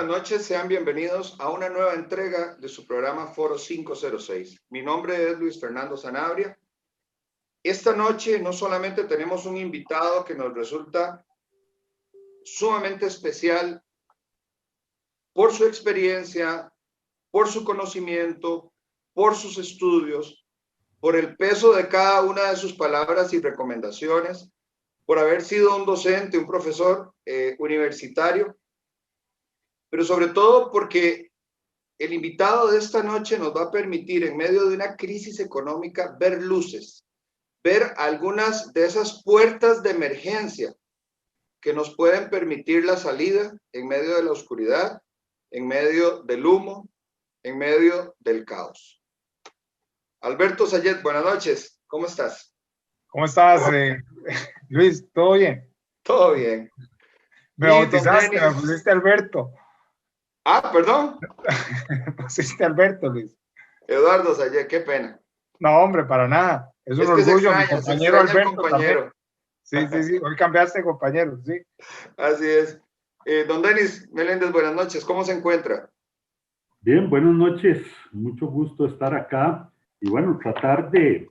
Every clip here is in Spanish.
buenas noches, sean bienvenidos a una nueva entrega de su programa Foro 506. Mi nombre es Luis Fernando Sanabria. Esta noche no solamente tenemos un invitado que nos resulta sumamente especial por su experiencia, por su conocimiento, por sus estudios, por el peso de cada una de sus palabras y recomendaciones, por haber sido un docente, un profesor universitario, pero sobre todo porque el invitado de esta noche nos va a permitir, en medio de una crisis económica, ver luces, ver algunas de esas puertas de emergencia que nos pueden permitir la salida en medio de la oscuridad, en medio del humo, en medio del caos. Alberto Sayet, buenas noches, ¿cómo estás? ¿Cómo estás, Luis? ¿Todo bien? Todo bien. Me bautizaste, me pusiste Alberto. Ah, perdón. Me pusiste Alberto, Luis. Eduardo Sayet, qué pena. No, hombre, para nada. Es un orgullo, mi compañero Alberto también. Sí, sí, sí. Hoy cambiaste de compañero, sí. Así es. Don Denis Meléndez, buenas noches. ¿Cómo se encuentra? Bien, buenas noches. Mucho gusto estar acá. Y bueno, tratar de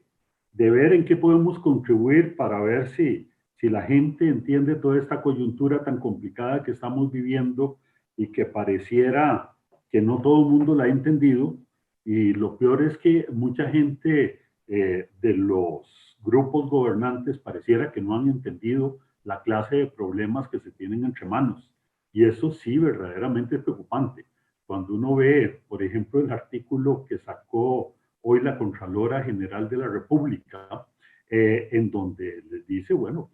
ver en qué podemos contribuir para ver si la gente entiende toda esta coyuntura tan complicada que estamos viviendo y que pareciera que no todo el mundo la ha entendido. Y lo peor es que mucha gente de los grupos gobernantes pareciera que no han entendido la clase de problemas que se tienen entre manos. Y eso sí, verdaderamente es preocupante. Cuando uno ve, por ejemplo, el artículo que sacó hoy la Contralora General de la República, en donde les dice, bueno,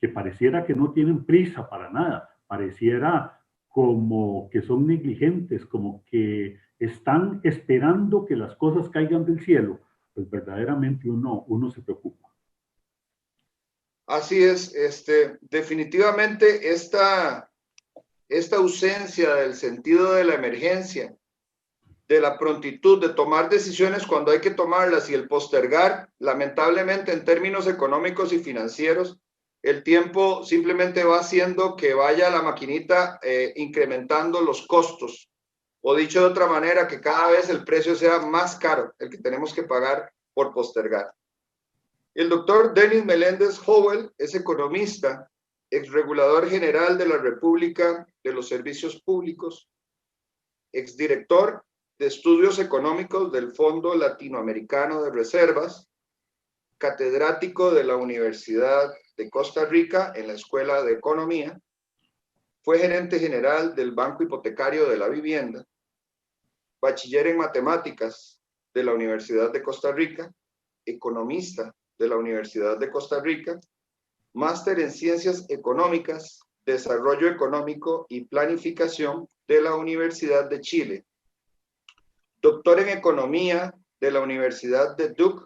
que pareciera que no tienen prisa para nada, pareciera como que son negligentes, como que están esperando que las cosas caigan del cielo, pues verdaderamente uno se preocupa. Así es, definitivamente esta ausencia del sentido de la emergencia, de la prontitud de tomar decisiones cuando hay que tomarlas y el postergar, lamentablemente en términos económicos y financieros, el tiempo simplemente va haciendo que vaya la maquinita incrementando los costos, o dicho de otra manera, que cada vez el precio sea más caro, el que tenemos que pagar por postergar. El doctor Denis Meléndez Howell es economista, exregulador general de la República de los Servicios Públicos, exdirector de Estudios Económicos del Fondo Latinoamericano de Reservas, catedrático de la Universidad de Costa Rica en la Escuela de Economía, fue gerente general del Banco Hipotecario de la Vivienda, bachiller en matemáticas de la Universidad de Costa Rica, economista de la Universidad de Costa Rica, máster en Ciencias Económicas, Desarrollo Económico y Planificación de la Universidad de Chile, doctor en Economía de la Universidad de Duke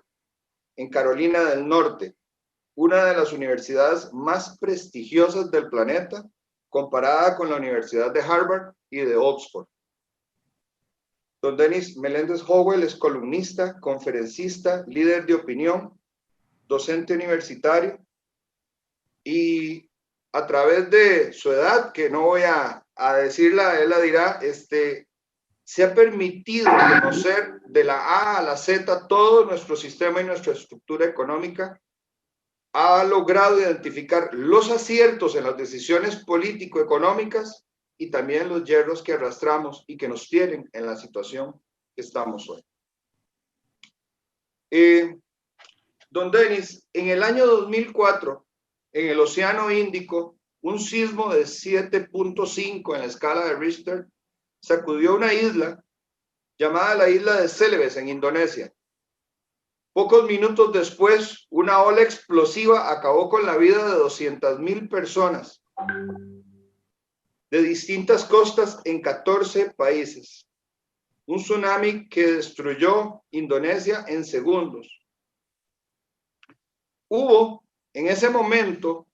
en Carolina del Norte, una de las universidades más prestigiosas del planeta, comparada con la Universidad de Harvard y de Oxford. Don Denis Meléndez Howell es columnista, conferencista, líder de opinión, docente universitario y a través de su edad, que no voy a decirla, él la dirá, se ha permitido conocer de la A a la Z todo nuestro sistema y nuestra estructura económica, ha logrado identificar los aciertos en las decisiones político-económicas y también los hierros que arrastramos y que nos tienen en la situación que estamos hoy. Don Denis, en el año 2004, en el Océano Índico, un sismo de 7.5 en la escala de Richter sacudió una isla llamada la isla de Celebes en Indonesia. Pocos minutos después, una ola explosiva acabó con la vida de 200,000 personas de distintas costas en 14 países. Un tsunami que destruyó Indonesia en segundos. Hubo en ese momento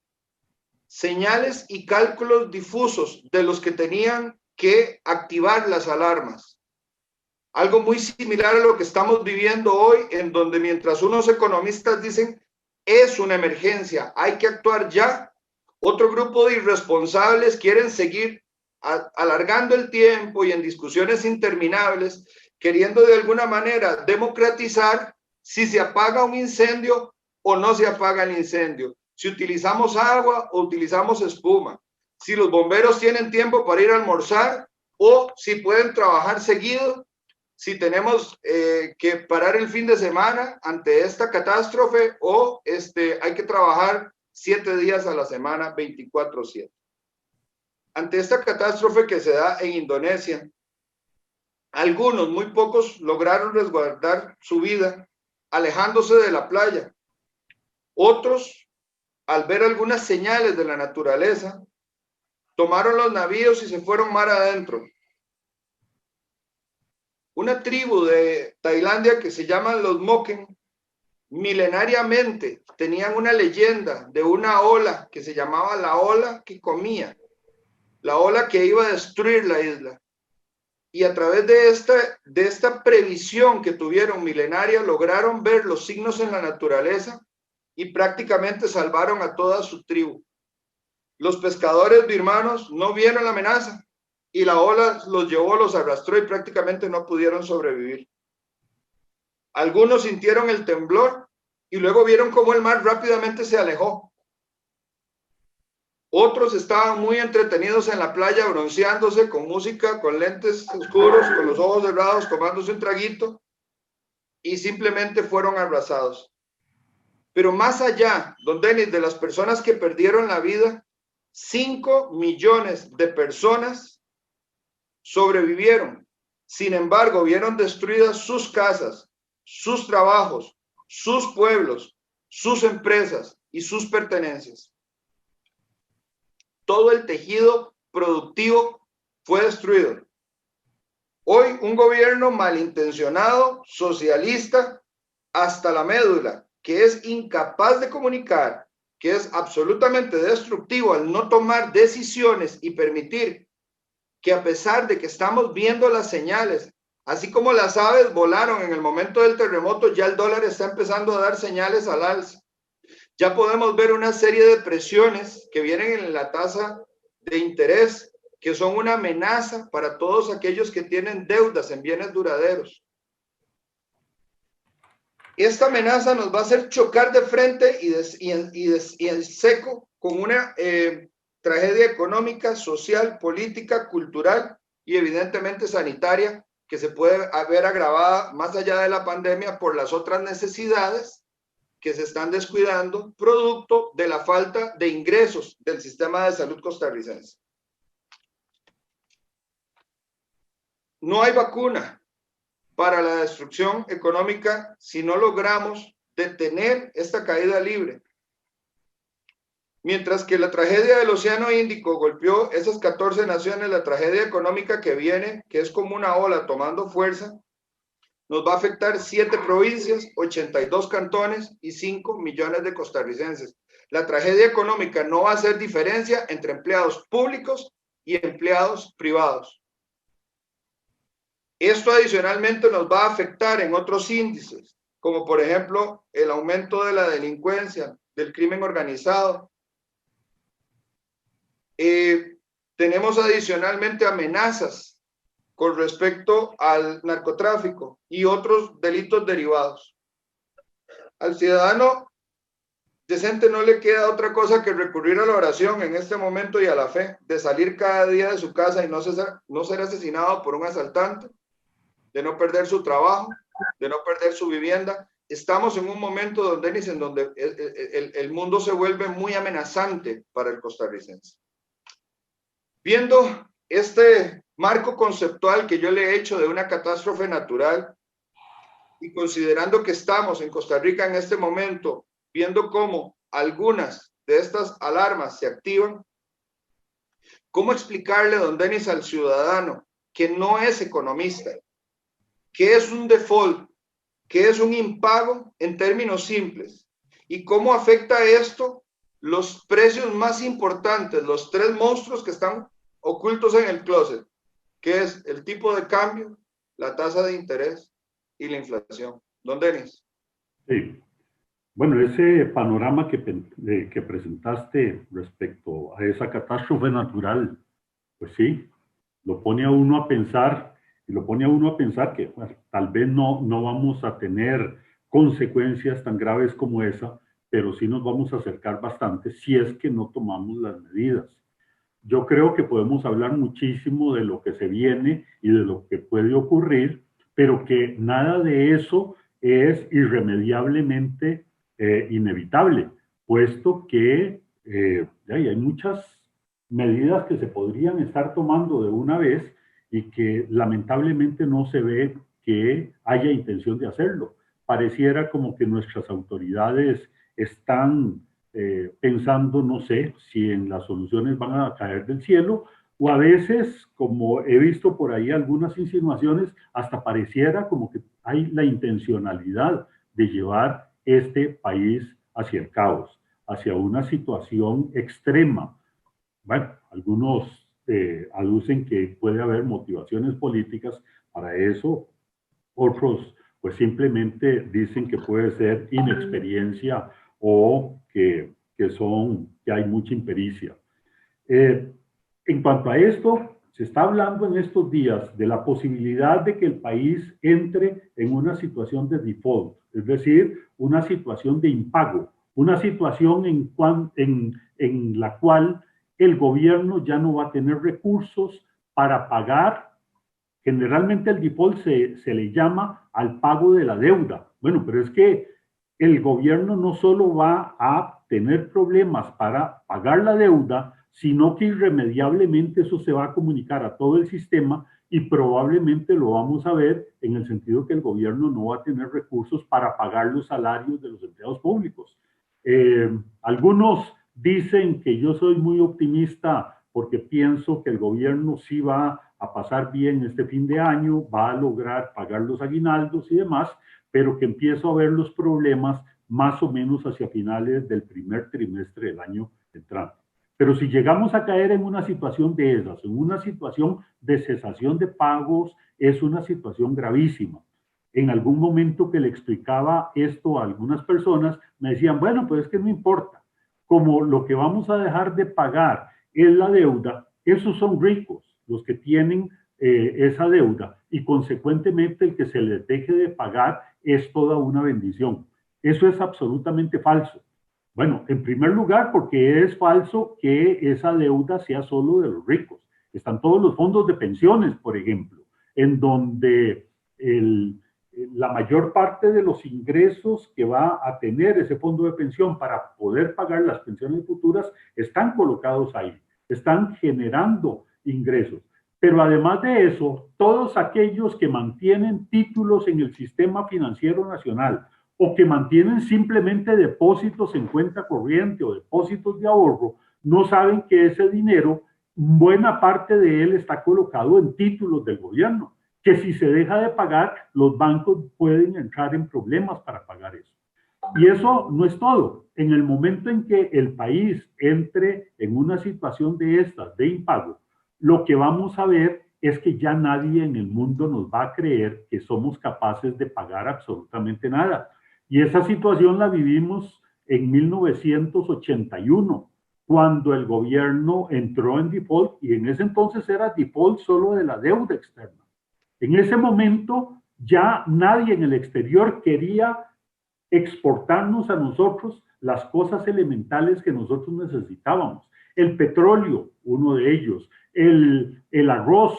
señales y cálculos difusos de los que tenían que activar las alarmas. Algo muy similar a lo que estamos viviendo hoy, en donde mientras unos economistas dicen es una emergencia, hay que actuar ya, otro grupo de irresponsables quieren seguir alargando el tiempo y en discusiones interminables, queriendo de alguna manera democratizar si se apaga un incendio o no se apaga el incendio, si utilizamos agua o utilizamos espuma, si los bomberos tienen tiempo para ir a almorzar o si pueden trabajar seguido, si tenemos que parar el fin de semana ante esta catástrofe o hay que trabajar 7 días a la semana, 24/7. Ante esta catástrofe que se da en Indonesia, algunos, muy pocos, lograron resguardar su vida alejándose de la playa. Otros, al ver algunas señales de la naturaleza, tomaron los navíos y se fueron mar adentro. Una tribu de Tailandia que se llaman los Moken, milenariamente tenían una leyenda de una ola que se llamaba la ola que comía, la ola que iba a destruir la isla. Y a través de esta previsión que tuvieron milenaria, lograron ver los signos en la naturaleza y prácticamente salvaron a toda su tribu. Los pescadores birmanos no vieron la amenaza y la ola los llevó, los arrastró y prácticamente no pudieron sobrevivir. Algunos sintieron el temblor y luego vieron cómo el mar rápidamente se alejó. Otros estaban muy entretenidos en la playa, bronceándose, con música, con lentes oscuros, con los ojos cerrados, tomándose un traguito, y simplemente fueron arrasados. Pero más allá, don Denis, de las personas que perdieron la vida, 5 millones de personas sobrevivieron. Sin embargo, vieron destruidas sus casas, sus trabajos, sus pueblos, sus empresas y sus pertenencias. Todo el tejido productivo fue destruido. Hoy un gobierno malintencionado, socialista, hasta la médula, que es incapaz de comunicar, que es absolutamente destructivo al no tomar decisiones y permitir que a pesar de que estamos viendo las señales, así como las aves volaron en el momento del terremoto, ya el dólar está empezando a dar señales al alza. Ya podemos ver una serie de presiones que vienen en la tasa de interés, que son una amenaza para todos aquellos que tienen deudas en bienes duraderos. Esta amenaza nos va a hacer chocar de frente y en seco con una tragedia económica, social, política, cultural y evidentemente sanitaria que se puede ver agravada más allá de la pandemia por las otras necesidades que se están descuidando producto de la falta de ingresos del sistema de salud costarricense. No hay vacuna para la destrucción económica si no logramos detener esta caída libre. Mientras que la tragedia del Océano Índico golpeó esas 14 naciones, la tragedia económica que viene, que es como una ola tomando fuerza, nos va a afectar 7 provincias, 82 cantones y 5 millones de costarricenses. La tragedia económica no va a hacer diferencia entre empleados públicos y empleados privados. Esto adicionalmente nos va a afectar en otros índices, como por ejemplo el aumento de la delincuencia, del crimen organizado. Tenemos adicionalmente amenazas con respecto al narcotráfico y otros delitos derivados. Al ciudadano decente no le queda otra cosa que recurrir a la oración en este momento y a la fe, de salir cada día de su casa y no ser asesinado por un asaltante, de no perder su trabajo, de no perder su vivienda. Estamos en un momento, don Denis, en donde el mundo se vuelve muy amenazante para el costarricense. Viendo este marco conceptual que yo le he hecho de una catástrofe natural y considerando que estamos en Costa Rica en este momento, viendo cómo algunas de estas alarmas se activan, ¿cómo explicarle, don Denis, al ciudadano que no es economista, qué es un default, qué es un impago en términos simples y cómo afecta esto los precios más importantes, los 3 monstruos que están ocultos en el closet, que es el tipo de cambio, la tasa de interés y la inflación? Don Denis. Sí. Bueno, ese panorama que presentaste respecto a esa catástrofe natural, pues sí, lo pone a uno a pensar, y lo pone a uno a pensar que bueno, tal vez no vamos a tener consecuencias tan graves como esa, pero sí nos vamos a acercar bastante si es que no tomamos las medidas. Yo creo que podemos hablar muchísimo de lo que se viene y de lo que puede ocurrir, pero que nada de eso es irremediablemente inevitable, puesto que hay muchas medidas que se podrían estar tomando de una vez y que lamentablemente no se ve que haya intención de hacerlo. Pareciera como que nuestras autoridades están pensando, no sé, si en las soluciones van a caer del cielo, o a veces, como he visto por ahí algunas insinuaciones, hasta pareciera como que hay la intencionalidad de llevar este país hacia el caos, hacia una situación extrema. Bueno, algunos aducen que puede haber motivaciones políticas para eso, otros pues simplemente dicen que puede ser inexperiencia o que hay mucha impericia. En cuanto a esto, se está hablando en estos días de la posibilidad de que el país entre en una situación de default, es decir, una situación de impago, una situación en la cual el gobierno ya no va a tener recursos para pagar. Generalmente el default se le llama al pago de la deuda. Bueno, pero es que el gobierno no solo va a tener problemas para pagar la deuda, sino que irremediablemente eso se va a comunicar a todo el sistema y probablemente lo vamos a ver en el sentido que el gobierno no va a tener recursos para pagar los salarios de los empleados públicos. Algunos dicen que yo soy muy optimista porque pienso que el gobierno sí va a pasar bien este fin de año, va a lograr pagar los aguinaldos y demás, pero que empiezo a ver los problemas más o menos hacia finales del primer trimestre del año entrante. Pero si llegamos a caer en una situación de esas, en una situación de cesación de pagos, es una situación gravísima. En algún momento que le explicaba esto a algunas personas, me decían, bueno, pues es que no importa, como lo que vamos a dejar de pagar es la deuda, esos son ricos, los que tienen esa deuda, y consecuentemente el que se les deje de pagar es toda una bendición. Eso es absolutamente falso. Bueno, en primer lugar, porque es falso que esa deuda sea solo de los ricos. Están todos los fondos de pensiones, por ejemplo, en donde la mayor parte de los ingresos que va a tener ese fondo de pensión para poder pagar las pensiones futuras están colocados ahí, están generando ingresos. Pero además de eso, todos aquellos que mantienen títulos en el sistema financiero nacional o que mantienen simplemente depósitos en cuenta corriente o depósitos de ahorro, no saben que ese dinero, buena parte de él está colocado en títulos del gobierno, que si se deja de pagar, los bancos pueden entrar en problemas para pagar eso. Y eso no es todo. En el momento en que el país entre en una situación de estas, de impago, lo que vamos a ver es que ya nadie en el mundo nos va a creer que somos capaces de pagar absolutamente nada. Y esa situación la vivimos en 1981, cuando el gobierno entró en default, y en ese entonces era default solo de la deuda externa. En ese momento ya nadie en el exterior quería exportarnos a nosotros las cosas elementales que nosotros necesitábamos. El petróleo, uno de ellos, el arroz,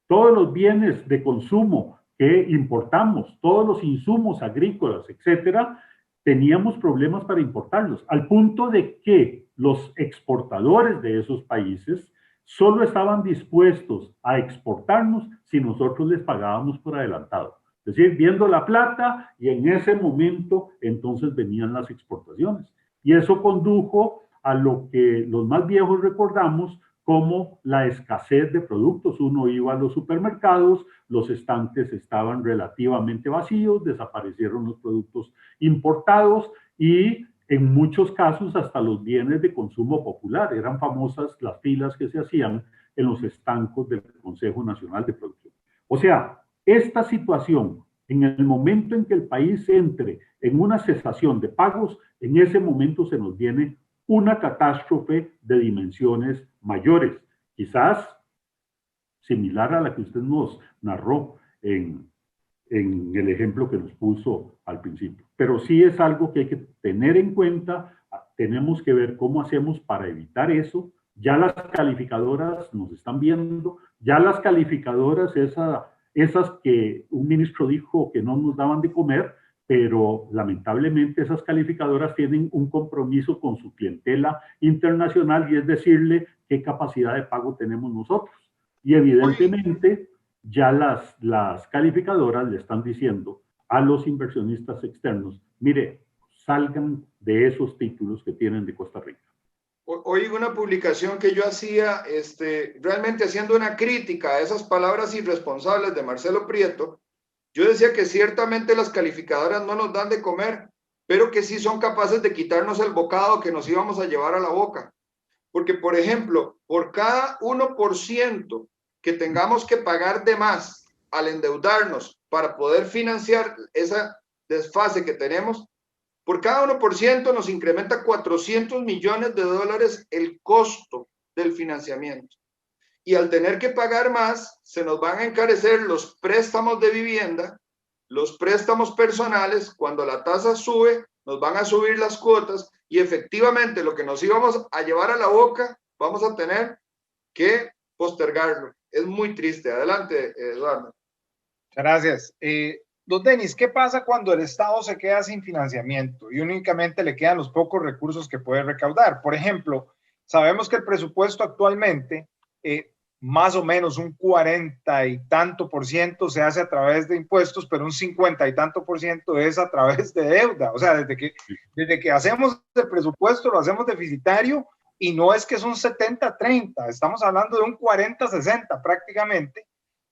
todos los bienes de consumo que importamos, todos los insumos agrícolas, etcétera, teníamos problemas para importarlos, al punto de que los exportadores de esos países solo estaban dispuestos a exportarnos si nosotros les pagábamos por adelantado. Es decir, viendo la plata, y en ese momento entonces venían las exportaciones. Y eso condujo a lo que los más viejos recordamos como la escasez de productos. Uno iba a los supermercados, los estantes estaban relativamente vacíos, desaparecieron los productos importados y en muchos casos hasta los bienes de consumo popular. Eran famosas las filas que se hacían en los estancos del Consejo Nacional de Producción. O sea, esta situación, en el momento en que el país entre en una cesación de pagos, en ese momento se nos viene una catástrofe de dimensiones mayores, quizás similar a la que usted nos narró en el ejemplo que nos puso al principio. Pero sí es algo que hay que tener en cuenta, tenemos que ver cómo hacemos para evitar eso. Ya las calificadoras nos están viendo, ya las calificadoras, esas que un ministro dijo que no nos daban de comer, pero lamentablemente esas calificadoras tienen un compromiso con su clientela internacional y es decirle qué capacidad de pago tenemos nosotros. Y evidentemente ya las calificadoras le están diciendo a los inversionistas externos, mire, salgan de esos títulos que tienen de Costa Rica. Oí una publicación que yo hacía, realmente haciendo una crítica a esas palabras irresponsables de Marcelo Prieto. Yo decía que ciertamente las calificadoras no nos dan de comer, pero que sí son capaces de quitarnos el bocado que nos íbamos a llevar a la boca. Porque, por ejemplo, por cada 1% que tengamos que pagar de más al endeudarnos para poder financiar esa desfase que tenemos, por cada 1% nos incrementa 400 millones de dólares el costo del financiamiento. Y al tener que pagar más, se nos van a encarecer los préstamos de vivienda, los préstamos personales. Cuando la tasa sube, nos van a subir las cuotas y efectivamente lo que nos íbamos a llevar a la boca, vamos a tener que postergarlo. Es muy triste. Adelante, Eduardo. Gracias. Don Denis, ¿qué pasa cuando el Estado se queda sin financiamiento y únicamente le quedan los pocos recursos que puede recaudar? Por ejemplo, sabemos que el presupuesto actualmente, más o menos un 40 y tanto por ciento se hace a través de impuestos, pero un 50 y tanto por ciento es a través de deuda. O sea, desde que hacemos el presupuesto lo hacemos deficitario y no es que es un 70-30, estamos hablando de un 40-60 prácticamente.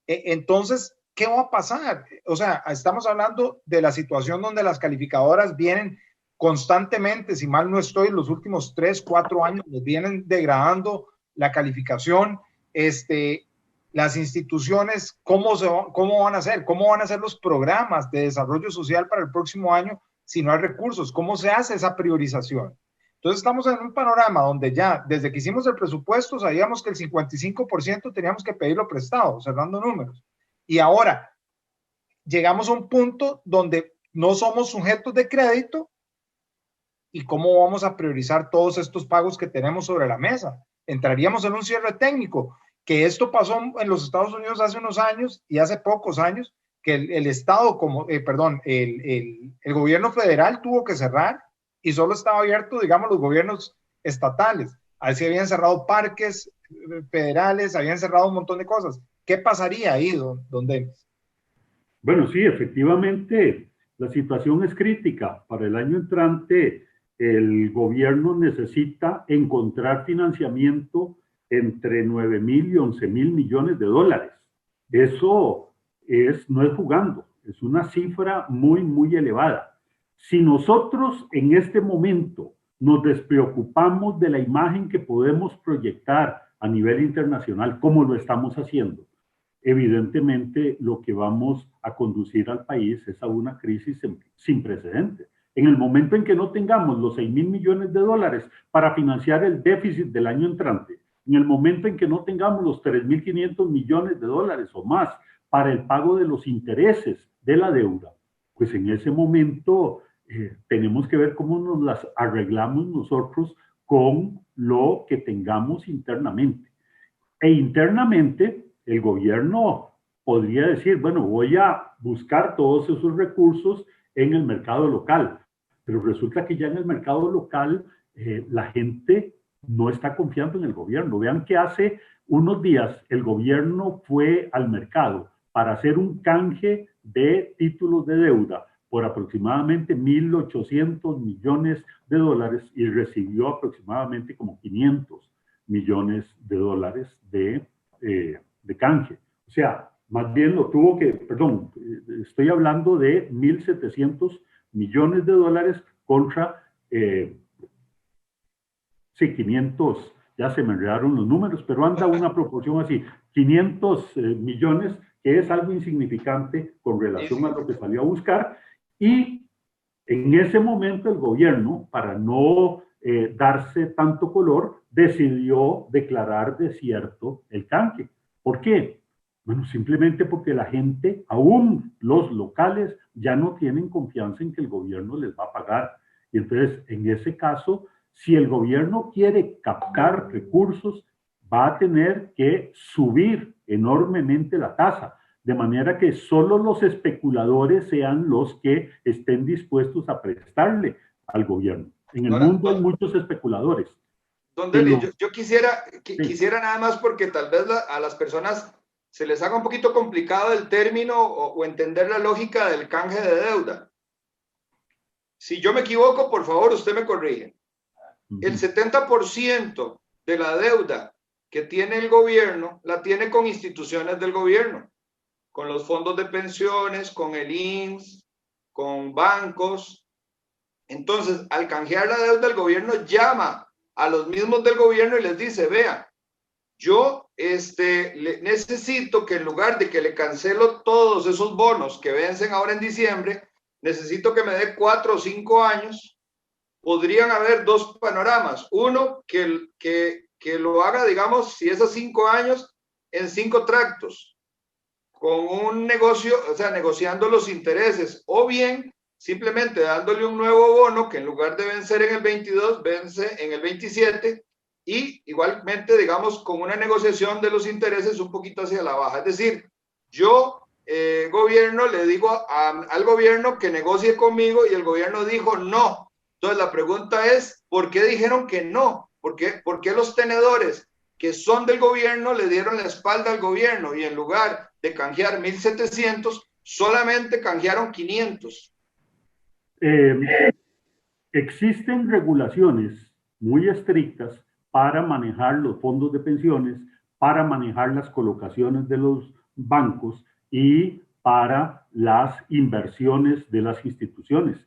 Entonces, ¿qué va a pasar? O sea, estamos hablando de la situación donde las calificadoras vienen constantemente, si mal no estoy, los últimos 3, 4 años nos vienen degradando la calificación. Las instituciones, ¿cómo van a hacer? ¿Cómo van a ser los programas de desarrollo social para el próximo año si no hay recursos? ¿Cómo se hace esa priorización? Entonces estamos en un panorama donde ya, desde que hicimos el presupuesto, sabíamos que el 55% teníamos que pedirlo prestado, cerrando números. Y ahora llegamos a un punto donde no somos sujetos de crédito. ¿Y cómo vamos a priorizar todos estos pagos que tenemos sobre la mesa? Entraríamos en un cierre técnico, que esto pasó en los Estados Unidos hace unos años y hace pocos años, que el Estado, el gobierno federal tuvo que cerrar y solo estaba abierto, digamos, los gobiernos estatales. Así habían cerrado parques federales, habían cerrado un montón de cosas. ¿Qué pasaría ahí, don Denis? Bueno, sí, efectivamente, la situación es crítica. Para el año entrante, el gobierno necesita encontrar financiamiento entre 9.000 y 11.000 millones de dólares. Eso no es jugando, es una cifra muy, muy elevada. Si nosotros en este momento nos despreocupamos de la imagen que podemos proyectar a nivel internacional, como lo estamos haciendo, evidentemente lo que vamos a conducir al país es a una crisis sin precedentes. En el momento en que no tengamos los 6.000 millones de dólares para financiar el déficit del año entrante, en el momento en que no tengamos los 3.500 millones de dólares o más para el pago de los intereses de la deuda, pues en ese momento tenemos que ver cómo nos las arreglamos nosotros con lo que tengamos internamente. E internamente, el gobierno podría decir, bueno, voy a buscar todos esos recursos en el mercado local, pero resulta que ya en el mercado local la gente no está confiando en el gobierno. Vean que hace unos días el gobierno fue al mercado para hacer un canje de títulos de deuda por aproximadamente 1.800 millones de dólares y recibió aproximadamente como 500 millones de dólares de canje. O sea, más bien lo tuvo que, perdón, estoy hablando de 1.700 millones de dólares contra, sí, 500, ya se me enredaron los números, pero anda una proporción así, 500 millones, que es algo insignificante con relación a lo que salió a buscar, y en ese momento el gobierno, para no darse tanto color, decidió declarar desierto el canje. ¿Por qué? Bueno, simplemente porque la gente, aún los locales, ya no tienen confianza en que el gobierno les va a pagar. Y entonces, en ese caso, si el gobierno quiere captar recursos, va a tener que subir enormemente la tasa, de manera que solo los especuladores sean los que estén dispuestos a prestarle al gobierno. En el Ahora, mundo hay muchos especuladores. Don Denis, yo quisiera nada más porque tal vez a las personas se les haga un poquito complicado el término o entender la lógica del canje de deuda. Si yo me equivoco, por favor, usted me corrige. El 70% de la deuda que tiene el gobierno la tiene con instituciones del gobierno, con los fondos de pensiones, con el INSS, con bancos. Entonces, al canjear la deuda, el gobierno llama a los mismos del gobierno y les dice, vea, yo necesito que en lugar de que le cancelo todos esos bonos que vencen ahora en diciembre, necesito que me dé 4 o 5 años. Podrían haber dos panoramas. Uno, que lo haga, digamos, si es a 5 años, en 5 tractos, con un negocio, o sea, negociando los intereses, o bien simplemente dándole un nuevo bono que en lugar de vencer en el 22, vence en el 27, y igualmente, digamos, con una negociación de los intereses un poquito hacia la baja. Es decir, yo, gobierno, le digo al gobierno que negocie conmigo y el gobierno dijo no. Entonces la pregunta es, ¿por qué dijeron que no? ¿Por qué los tenedores que son del gobierno le dieron la espalda al gobierno y en lugar de canjear 1.700, solamente canjearon 500? Existen regulaciones muy estrictas para manejar los fondos de pensiones, para manejar las colocaciones de los bancos y para las inversiones de las instituciones.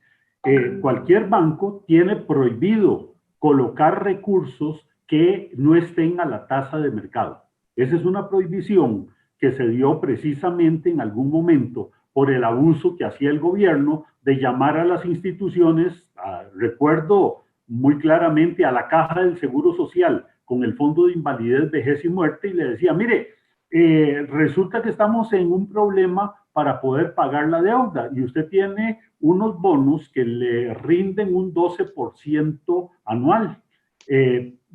Cualquier banco tiene prohibido colocar recursos que no estén a la tasa de mercado. Esa es una prohibición que se dio precisamente en algún momento por el abuso que hacía el gobierno de llamar a las instituciones, recuerdo muy claramente a la Caja del Seguro Social con el Fondo de Invalidez, Vejez y Muerte, y le decía, mire, resulta que estamos en un problema para poder pagar la deuda y usted tiene unos bonos que le rinden un 12% anual.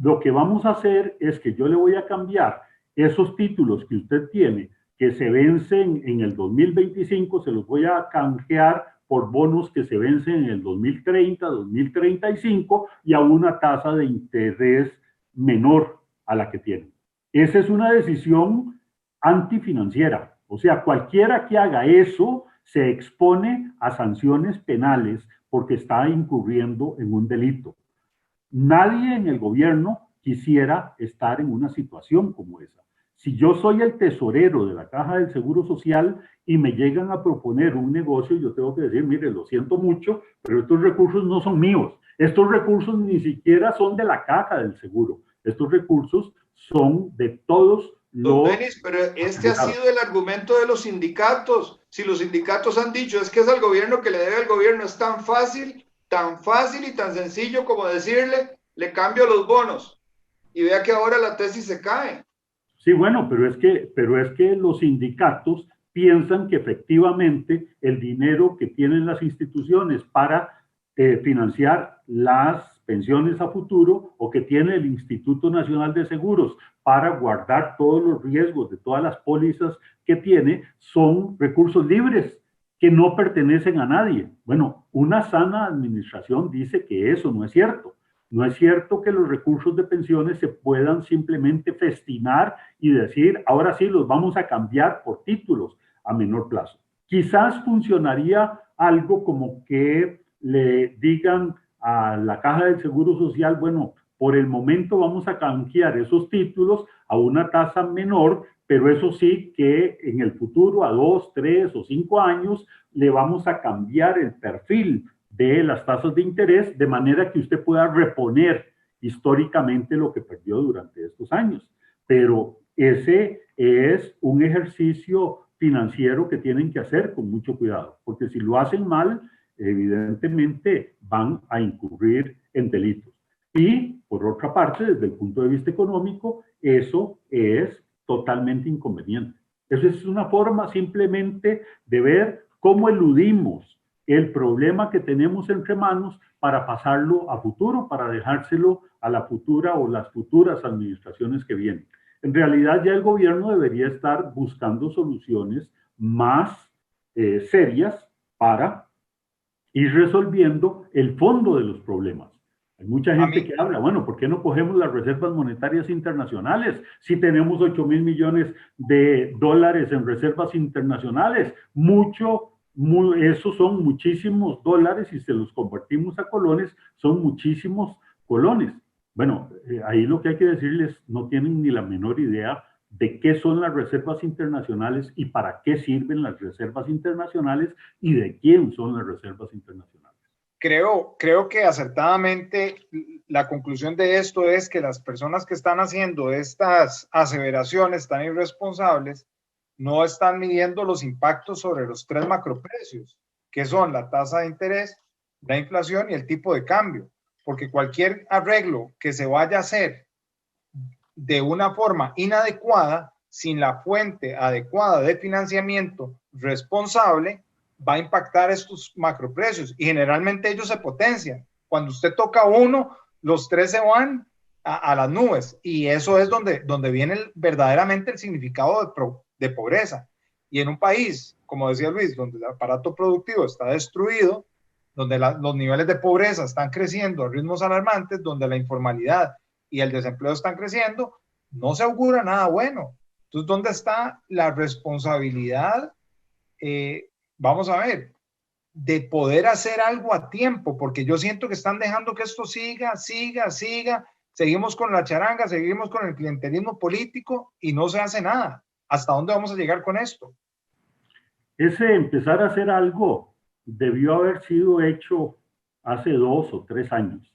Lo que vamos a hacer es que yo le voy a cambiar esos títulos que usted tiene que se vencen en el 2025, se los voy a canjear por bonos que se vencen en el 2030, 2035 y a una tasa de interés menor a la que tienen. Esa es una decisión antifinanciera. O sea, cualquiera que haga eso se expone a sanciones penales porque está incurriendo en un delito. Nadie en el gobierno quisiera estar en una situación como esa. Si yo soy el tesorero de la Caja del Seguro Social y me llegan a proponer un negocio, yo tengo que decir, mire, lo siento mucho, pero estos recursos no son míos. Estos recursos ni siquiera son de la Caja del Seguro. Estos recursos son de todos los... Don Denis, pero este ha sido el argumento de los sindicatos. Si los sindicatos han dicho, es que es al gobierno que le debe al gobierno, es tan fácil y tan sencillo como decirle, le cambio los bonos. Y vea que ahora la tesis se cae. Sí, bueno, pero es que los sindicatos piensan que efectivamente el dinero que tienen las instituciones para financiar las pensiones a futuro o que tiene el Instituto Nacional de Seguros para guardar todos los riesgos de todas las pólizas que tiene son recursos libres que no pertenecen a nadie. Bueno, una sana administración dice que eso no es cierto. No es cierto que los recursos de pensiones se puedan simplemente festinar y decir, ahora sí, los vamos a cambiar por títulos a menor plazo. Quizás funcionaría algo como que le digan a la Caja del Seguro Social, bueno, por el momento vamos a canjear esos títulos a una tasa menor, pero eso sí que en el futuro, a 2, 3 o 5 años, le vamos a cambiar el perfil de las tasas de interés, de manera que usted pueda reponer históricamente lo que perdió durante estos años. Pero ese es un ejercicio financiero que tienen que hacer con mucho cuidado, porque si lo hacen mal, evidentemente van a incurrir en delitos. Y por otra parte, desde el punto de vista económico, eso es totalmente inconveniente. Eso es una forma simplemente de ver cómo eludimos el problema que tenemos entre manos para pasarlo a futuro, para dejárselo a la futura o las futuras administraciones que vienen. En realidad ya el gobierno debería estar buscando soluciones más serias para ir resolviendo el fondo de los problemas. Hay mucha gente que habla, bueno, ¿por qué no cogemos las reservas monetarias internacionales si tenemos 8.000 millones de dólares en reservas internacionales? Esos son muchísimos dólares y si se los convertimos a colones, son muchísimos colones. Bueno, ahí lo que hay que decirles, no tienen ni la menor idea de qué son las reservas internacionales y para qué sirven las reservas internacionales y de quién son las reservas internacionales. Creo que acertadamente la conclusión de esto es que las personas que están haciendo estas aseveraciones tan irresponsables no están midiendo los impactos sobre los tres macroprecios, que son la tasa de interés, la inflación y el tipo de cambio, porque cualquier arreglo que se vaya a hacer de una forma inadecuada, sin la fuente adecuada de financiamiento responsable, va a impactar estos macroprecios y generalmente ellos se potencian. Cuando usted toca uno, los tres se van a las nubes y eso es donde viene verdaderamente el significado de pobreza. Y en un país, como decía Luis, donde el aparato productivo está destruido, donde los niveles de pobreza están creciendo a ritmos alarmantes, donde la informalidad y el desempleo están creciendo, no se augura nada bueno. Entonces, ¿dónde está la responsabilidad? Vamos a ver, de poder hacer algo a tiempo, porque yo siento que están dejando que esto siga, seguimos con la charanga, seguimos con el clientelismo político y no se hace nada. ¿Hasta dónde vamos a llegar con esto? Ese empezar a hacer algo debió haber sido hecho hace 2 o 3 años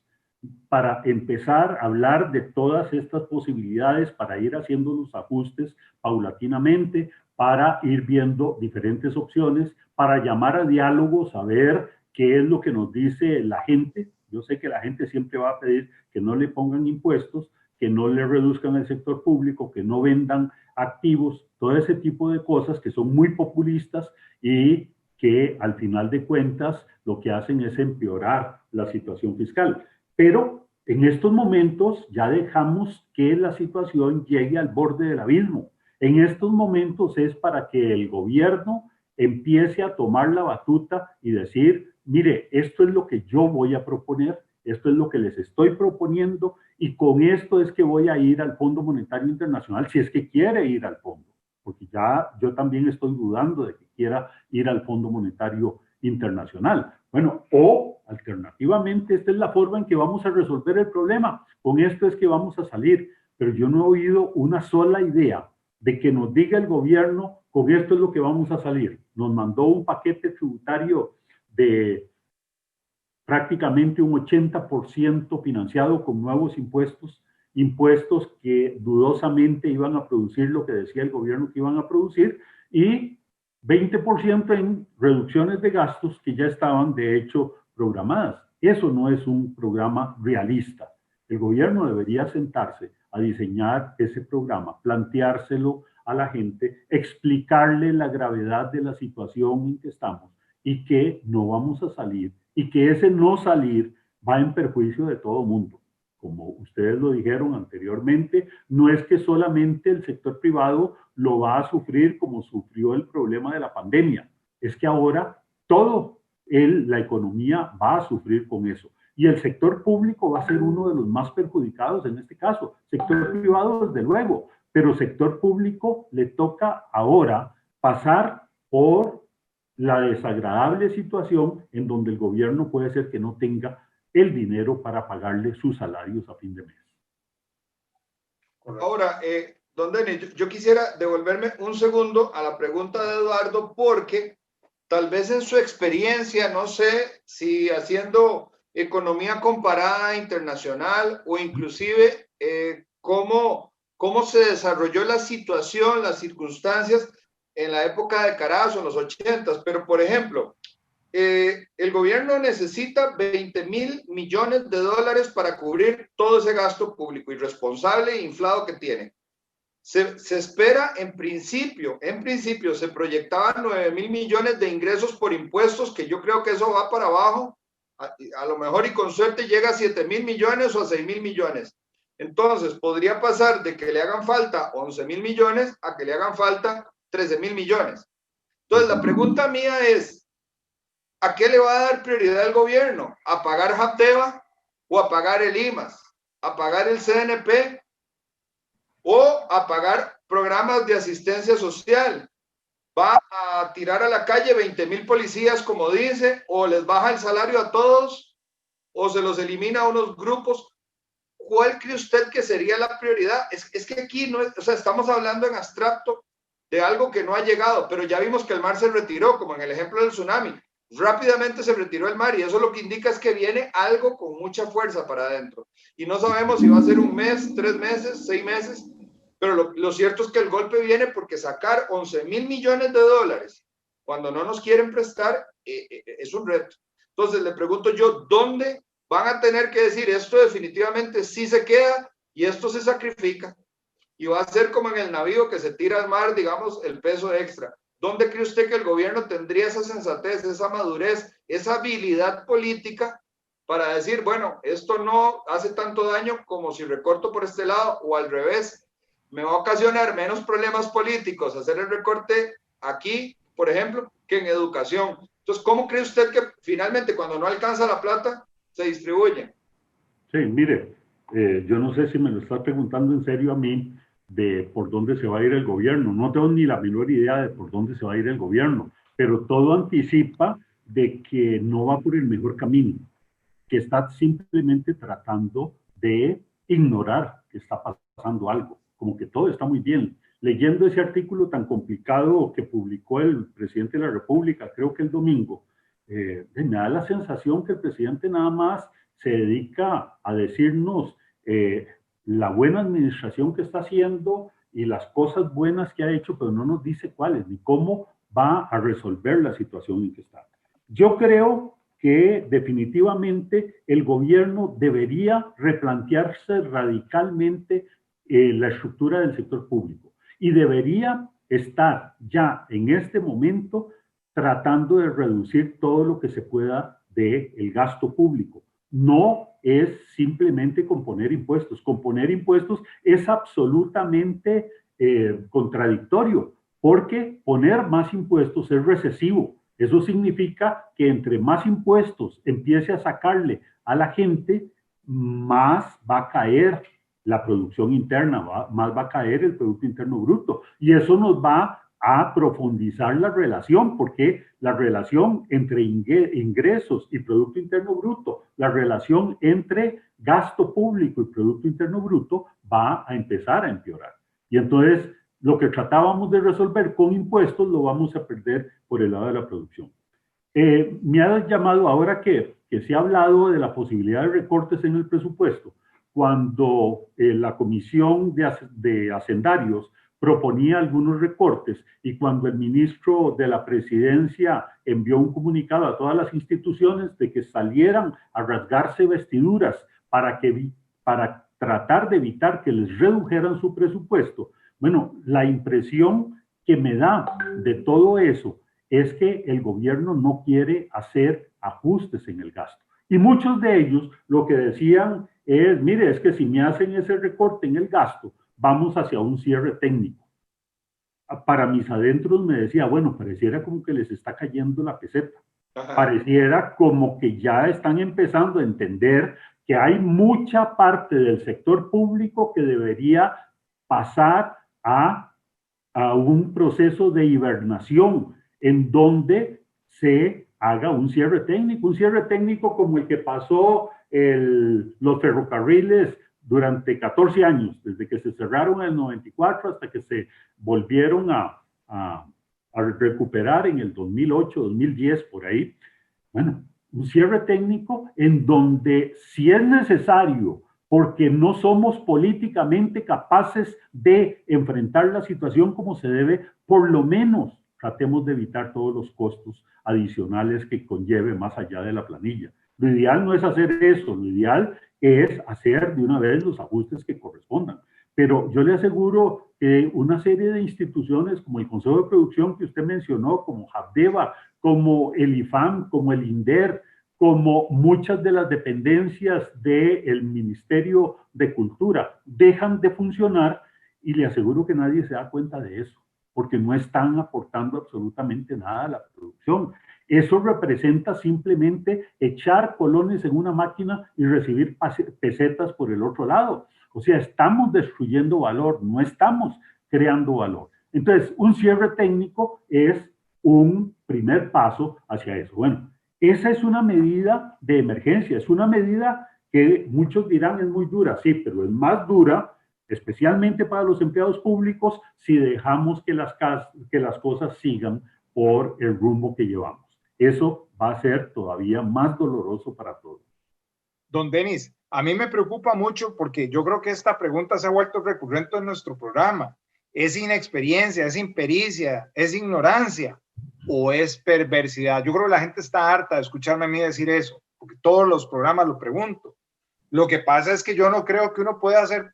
para empezar a hablar de todas estas posibilidades, para ir haciendo los ajustes paulatinamente, para ir viendo diferentes opciones, para llamar a diálogos, a ver qué es lo que nos dice la gente. Yo sé que la gente siempre va a pedir que no le pongan impuestos, que no le reduzcan el sector público, que no vendan activos, todo ese tipo de cosas que son muy populistas y que al final de cuentas lo que hacen es empeorar la situación fiscal. Pero en estos momentos ya dejamos que la situación llegue al borde del abismo. En estos momentos es para que el gobierno empiece a tomar la batuta y decir, mire, esto es lo que yo voy a proponer, esto es lo que les estoy proponiendo y con esto es que voy a ir al Fondo Monetario Internacional si es que quiere ir al fondo, porque ya yo también estoy dudando de que quiera ir al Fondo Monetario Internacional. Bueno, o alternativamente esta es la forma en que vamos a resolver el problema, con esto es que vamos a salir, pero yo no he oído una sola idea de que nos diga el gobierno, con esto es lo que vamos a salir. Nos mandó un paquete tributario de prácticamente un 80% financiado con nuevos impuestos, impuestos que dudosamente iban a producir lo que decía el gobierno que iban a producir, y 20% en reducciones de gastos que ya estaban de hecho programadas. Eso no es un programa realista. El gobierno debería sentarse a diseñar ese programa, planteárselo a la gente, explicarle la gravedad de la situación en que estamos y que no vamos a salir y que ese no salir va en perjuicio de todo el mundo. Como ustedes lo dijeron anteriormente, no es que solamente el sector privado lo va a sufrir como sufrió el problema de la pandemia, es que ahora todo la economía va a sufrir con eso. Y el sector público va a ser uno de los más perjudicados en este caso. Sector privado, desde luego, pero sector público le toca ahora pasar por la desagradable situación en donde el gobierno puede ser que no tenga el dinero para pagarle sus salarios a fin de mes. Ahora, don Denis, yo quisiera devolverme un segundo a la pregunta de Eduardo, porque tal vez en su experiencia, no sé si haciendo economía comparada internacional o inclusive cómo se desarrolló la situación, las circunstancias en la época de Carazo, en los 80s, pero por ejemplo, el gobierno necesita 20.000 millones de dólares para cubrir todo ese gasto público irresponsable e inflado que tiene. Se espera, en principio, se proyectaban 9.000 millones de ingresos por impuestos, que yo creo que eso va para abajo, a lo mejor y con suerte llega a 7.000 millones o a 6.000 millones. Entonces, podría pasar de que le hagan falta 11.000 millones a que le hagan falta 13.000 millones. Entonces, la pregunta mía es, ¿a qué le va a dar prioridad el gobierno? ¿A pagar JAPTEVA o a pagar el IMAS? ¿A pagar el CNP o a pagar programas de asistencia social? ¿Va a tirar a la calle 20.000 policías, como dice, o les baja el salario a todos, o se los elimina a unos grupos? ¿Cuál cree usted que sería la prioridad? Es que aquí no es, o sea, estamos hablando en abstracto de algo que no ha llegado, pero ya vimos que el mar se retiró, como en el ejemplo del tsunami. Rápidamente se retiró el mar y eso lo que indica es que viene algo con mucha fuerza para adentro. Y no sabemos si va a ser un mes, 3 meses, 6 meses, pero lo cierto es que el golpe viene porque sacar 11.000 millones de dólares cuando no nos quieren prestar es un reto. Entonces le pregunto yo, ¿dónde van a tener que decir esto definitivamente sí se queda y esto se sacrifica? Y va a ser como en el navío que se tira al mar, digamos, el peso extra. ¿Dónde cree usted que el gobierno tendría esa sensatez, esa madurez, esa habilidad política para decir, bueno, esto no hace tanto daño como si recorto por este lado, o al revés, me va a ocasionar menos problemas políticos hacer el recorte aquí, por ejemplo, que en educación? Entonces, ¿cómo cree usted que finalmente cuando no alcanza la plata se distribuye? Sí, mire, yo no sé si me lo está preguntando en serio a mí de por dónde se va a ir el gobierno. No tengo ni la menor idea de por dónde se va a ir el gobierno, pero todo anticipa de que no va por el mejor camino, que está simplemente tratando de ignorar que está pasando algo, como que todo está muy bien. Leyendo ese artículo tan complicado que publicó el presidente de la República, creo que el domingo, me da la sensación que el presidente nada más se dedica a decirnos la buena administración que está haciendo y las cosas buenas que ha hecho, pero no nos dice cuáles ni cómo va a resolver la situación en que está. Yo creo que definitivamente el gobierno debería replantearse radicalmente la estructura del sector público y debería estar ya en este momento tratando de reducir todo lo que se pueda del gasto público. No es simplemente componer impuestos. Componer impuestos es absolutamente contradictorio, porque poner más impuestos es recesivo. Eso significa que entre más impuestos empiece a sacarle a la gente, más va a caer la producción interna, más va a caer el Producto Interno Bruto. Y eso nos va a profundizar la relación, porque la relación entre ingresos y Producto Interno Bruto, la relación entre gasto público y Producto Interno Bruto va a empezar a empeorar. Y entonces lo que tratábamos de resolver con impuestos lo vamos a perder por el lado de la producción. Me ha llamado ahora que se ha hablado de la posibilidad de recortes en el presupuesto, cuando la Comisión de Hacendarios proponía algunos recortes y cuando el ministro de la Presidencia envió un comunicado a todas las instituciones de que salieran a rasgarse vestiduras para tratar de evitar que les redujeran su presupuesto. Bueno, la impresión que me da de todo eso es que el gobierno no quiere hacer ajustes en el gasto. Y muchos de ellos lo que decían es, mire, es que si me hacen ese recorte en el gasto, vamos hacia un cierre técnico. Para mis adentros me decía, bueno, pareciera como que les está cayendo la peseta. Pareciera como que ya están empezando a entender que hay mucha parte del sector público que debería pasar a un proceso de hibernación en donde se haga un cierre técnico como el que pasó los ferrocarriles durante 14 años, desde que se cerraron en el 94 hasta que se volvieron a recuperar en el 2008, 2010, por ahí. Bueno, un cierre técnico en donde, si es necesario, porque no somos políticamente capaces de enfrentar la situación como se debe, por lo menos tratemos de evitar todos los costos adicionales que conlleve más allá de la planilla. Lo ideal no es hacer eso, lo ideal es hacer de una vez los ajustes que correspondan. Pero yo le aseguro que una serie de instituciones como el Consejo de Producción que usted mencionó, como Habdeba, como el IFAM, como el INDER, como muchas de las dependencias del Ministerio de Cultura, dejan de funcionar y le aseguro que nadie se da cuenta de eso, porque no están aportando absolutamente nada a la producción. Eso representa simplemente echar colones en una máquina y recibir pesetas por el otro lado. O sea, estamos destruyendo valor, no estamos creando valor. Entonces, un cierre técnico es un primer paso hacia eso. Bueno, esa es una medida de emergencia, es una medida que muchos dirán es muy dura, sí, pero es más dura, especialmente para los empleados públicos, si dejamos que las cosas sigan por el rumbo que llevamos. Eso va a ser todavía más doloroso para todos. Don Denis, a mí me preocupa mucho porque yo creo que esta pregunta se ha vuelto recurrente en nuestro programa. ¿Es inexperiencia, es impericia, es ignorancia o es perversidad? Yo creo que la gente está harta de escucharme a mí decir eso, porque todos los programas lo pregunto. Lo que pasa es que yo no creo que uno pueda ser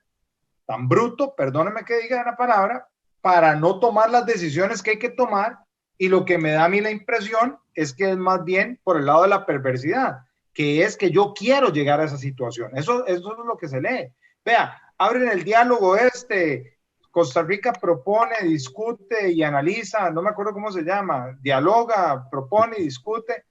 tan bruto, perdóneme que diga la palabra, para no tomar las decisiones que hay que tomar, y lo que me da a mí la impresión es que es más bien por el lado de la perversidad, que es que yo quiero llegar a esa situación. Eso es lo que se lee. Vea, abren el diálogo Costa Rica propone, discute y analiza, no me acuerdo cómo se llama, dialoga, propone y discute.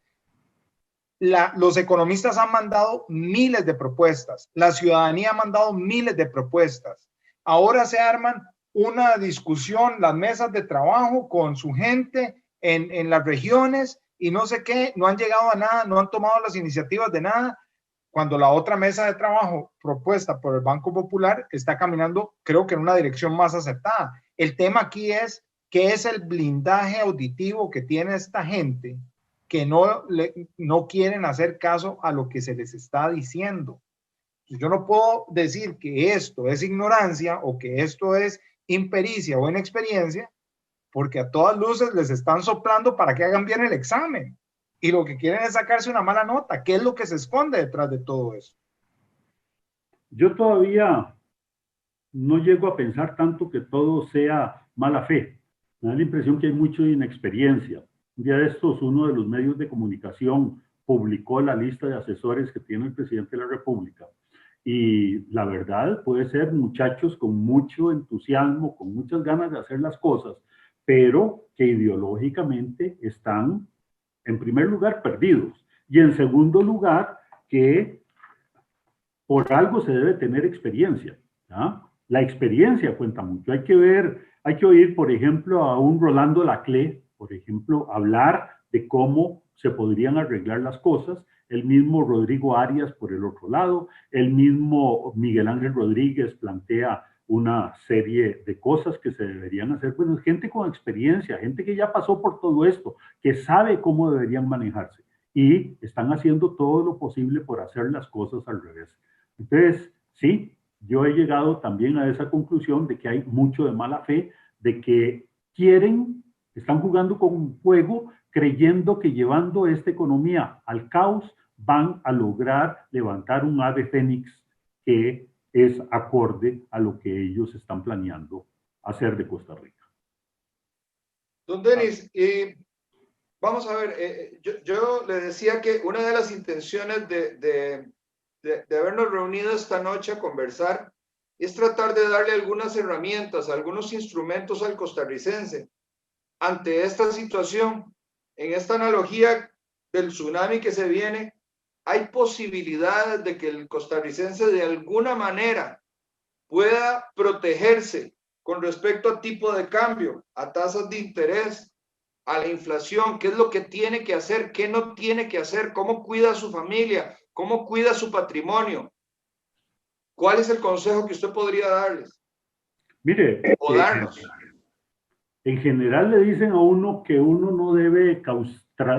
Los economistas han mandado miles de propuestas, la ciudadanía ha mandado miles de propuestas. Ahora se arman una discusión, las mesas de trabajo con su gente en las regiones y no sé qué, no han llegado a nada, no han tomado las iniciativas de nada, cuando la otra mesa de trabajo propuesta por el Banco Popular está caminando, creo que en una dirección más acertada. El tema aquí es qué es el blindaje auditivo que tiene esta gente que no quieren hacer caso a lo que se les está diciendo. Yo no puedo decir que esto es ignorancia o que esto es impericia o inexperiencia, porque a todas luces les están soplando para que hagan bien el examen. Y lo que quieren es sacarse una mala nota. ¿Qué es lo que se esconde detrás de todo eso? Yo todavía no llego a pensar tanto que todo sea mala fe. Me da la impresión que hay mucho de inexperiencia. Un día de estos, uno de los medios de comunicación publicó la lista de asesores que tiene el presidente de la República. Y la verdad puede ser muchachos con mucho entusiasmo, con muchas ganas de hacer las cosas, pero que ideológicamente están, en primer lugar, perdidos. Y en segundo lugar, que por algo se debe tener experiencia. ¿Ah? La experiencia cuenta mucho. Hay que oír, por ejemplo, a un Rolando Laclé, por ejemplo, hablar de cómo se podrían arreglar las cosas. El mismo Rodrigo Arias, por el otro lado, el mismo Miguel Ángel Rodríguez plantea una serie de cosas que se deberían hacer. Bueno, gente con experiencia, gente que ya pasó por todo esto, que sabe cómo deberían manejarse y están haciendo todo lo posible por hacer las cosas al revés. Entonces, sí, yo he llegado también a esa conclusión de que hay mucho de mala fe, de que están jugando con un juego creyendo que llevando esta economía al caos van a lograr levantar un ave fénix que es acorde a lo que ellos están planeando hacer de Costa Rica. Don Denis, vamos a ver, yo le decía que una de las intenciones de habernos reunido esta noche a conversar es tratar de darle algunas herramientas, algunos instrumentos al costarricense ante esta situación. En esta analogía del tsunami que se viene, hay posibilidades de que el costarricense de alguna manera pueda protegerse con respecto a tipo de cambio, a tasas de interés, a la inflación, qué es lo que tiene que hacer, qué no tiene que hacer, cómo cuida a su familia, cómo cuida su patrimonio. ¿Cuál es el consejo que usted podría darles? Mire, o darnos. En general le dicen a uno que uno no debe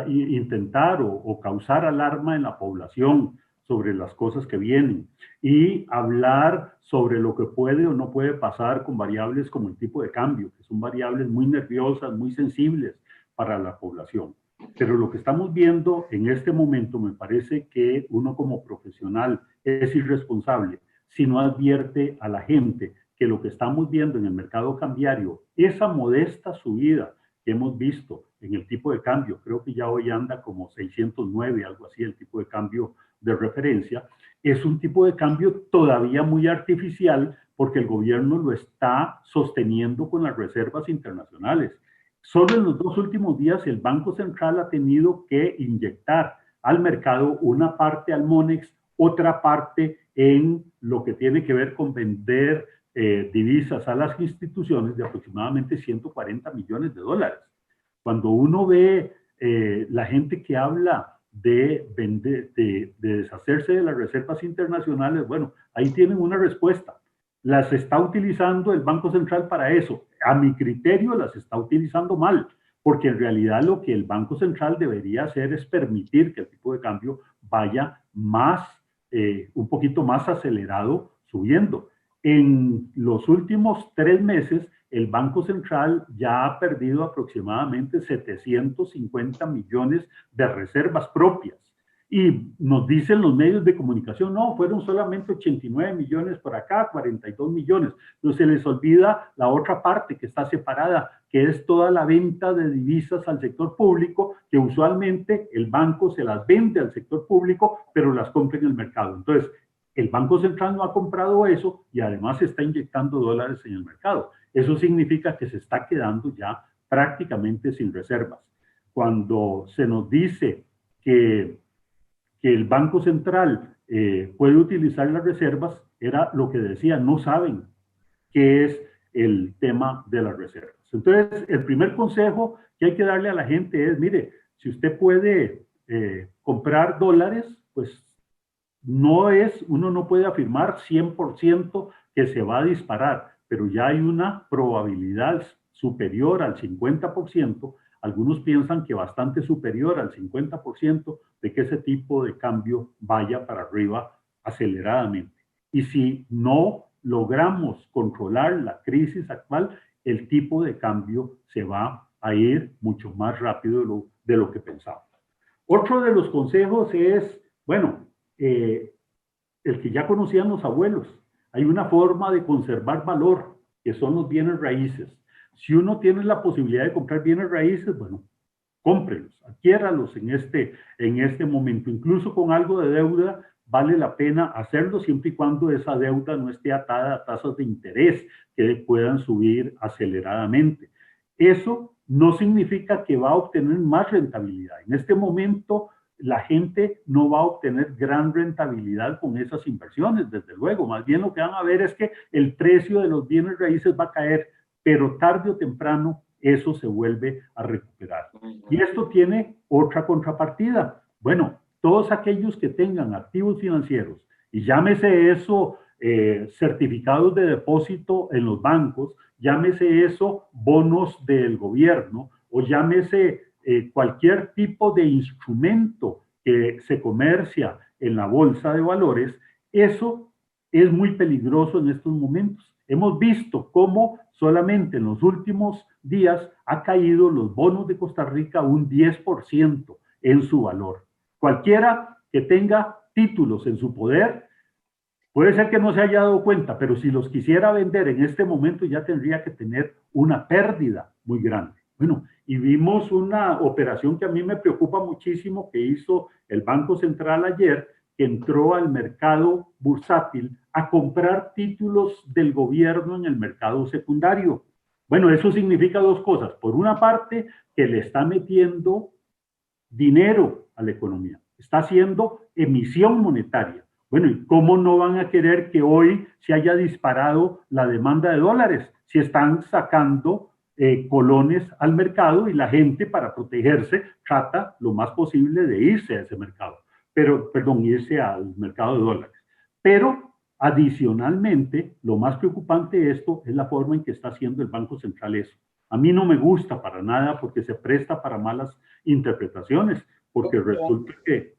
intentar o causar alarma en la población sobre las cosas que vienen y hablar sobre lo que puede o no puede pasar con variables como el tipo de cambio, que son variables muy nerviosas, muy sensibles, para la población. Pero lo que estamos viendo en este momento, me parece que uno como profesional es irresponsable si no advierte a la gente que lo que estamos viendo en el mercado cambiario, esa modesta subida que hemos visto en el tipo de cambio, creo que ya hoy anda como 609, algo así, el tipo de cambio de referencia, es un tipo de cambio todavía muy artificial porque el gobierno lo está sosteniendo con las reservas internacionales. Solo en los 2 últimos días el Banco Central ha tenido que inyectar al mercado una parte al Monex, otra parte en lo que tiene que ver con vender divisas a las instituciones de aproximadamente 140 millones de dólares. Cuando uno ve la gente que habla de deshacerse de las reservas internacionales, bueno, ahí tienen una respuesta. Las está utilizando el Banco Central para eso. A mi criterio las está utilizando mal, porque en realidad lo que el Banco Central debería hacer es permitir que el tipo de cambio vaya más, un poquito más acelerado subiendo. En los últimos 3 meses, el Banco Central ya ha perdido aproximadamente 750 millones de reservas propias. Y nos dicen los medios de comunicación, no, fueron solamente 89 millones por acá, 42 millones. Pero se les olvida la otra parte que está separada, que es toda la venta de divisas al sector público, que usualmente el banco se las vende al sector público, pero las compra en el mercado. Entonces, el Banco Central no ha comprado eso y además está inyectando dólares en el mercado. Eso significa que se está quedando ya prácticamente sin reservas. Cuando se nos dice que el Banco Central puede utilizar las reservas, era lo que decía, no saben qué es el tema de las reservas. Entonces, el primer consejo que hay que darle a la gente es, mire, si usted puede comprar dólares, pues uno no puede afirmar 100% que se va a disparar, pero ya hay una probabilidad superior al 50%, algunos piensan que bastante superior al 50% de que ese tipo de cambio vaya para arriba aceleradamente. Y si no logramos controlar la crisis actual, el tipo de cambio se va a ir mucho más rápido de lo que pensamos. Otro de los consejos es, bueno, el que ya conocían los abuelos. Hay una forma de conservar valor, que son los bienes raíces. Si uno tiene la posibilidad de comprar bienes raíces, bueno, cómprelos, adquiéralos en este momento. Incluso con algo de deuda, vale la pena hacerlo siempre y cuando esa deuda no esté atada a tasas de interés que puedan subir aceleradamente. Eso no significa que va a obtener más rentabilidad. En este momento, la gente no va a obtener gran rentabilidad con esas inversiones, desde luego. Más bien lo que van a ver es que el precio de los bienes raíces va a caer, pero tarde o temprano eso se vuelve a recuperar. Y esto tiene otra contrapartida. Bueno, todos aquellos que tengan activos financieros, y llámese eso certificados de depósito en los bancos, llámese eso bonos del gobierno, o llámese cualquier tipo de instrumento que se comercia en la bolsa de valores, eso es muy peligroso en estos momentos. Hemos visto cómo solamente en los últimos días ha caído los bonos de Costa Rica un 10% en su valor. Cualquiera que tenga títulos en su poder, puede ser que no se haya dado cuenta, pero si los quisiera vender en este momento ya tendría que tener una pérdida muy grande. Bueno, y vimos una operación que a mí me preocupa muchísimo que hizo el Banco Central ayer, que entró al mercado bursátil a comprar títulos del gobierno en el mercado secundario. Bueno, eso significa 2 cosas. Por una parte, que le está metiendo dinero a la economía, está haciendo emisión monetaria. Bueno, ¿y cómo no van a querer que hoy se haya disparado la demanda de dólares si están sacando colones al mercado y la gente para protegerse trata lo más posible de irse a ese mercado? Pero, perdón, irse al mercado de dólares. Pero adicionalmente, lo más preocupante de esto es la forma en que está haciendo el Banco Central eso. A mí no me gusta para nada porque se presta para malas interpretaciones, porque resulta que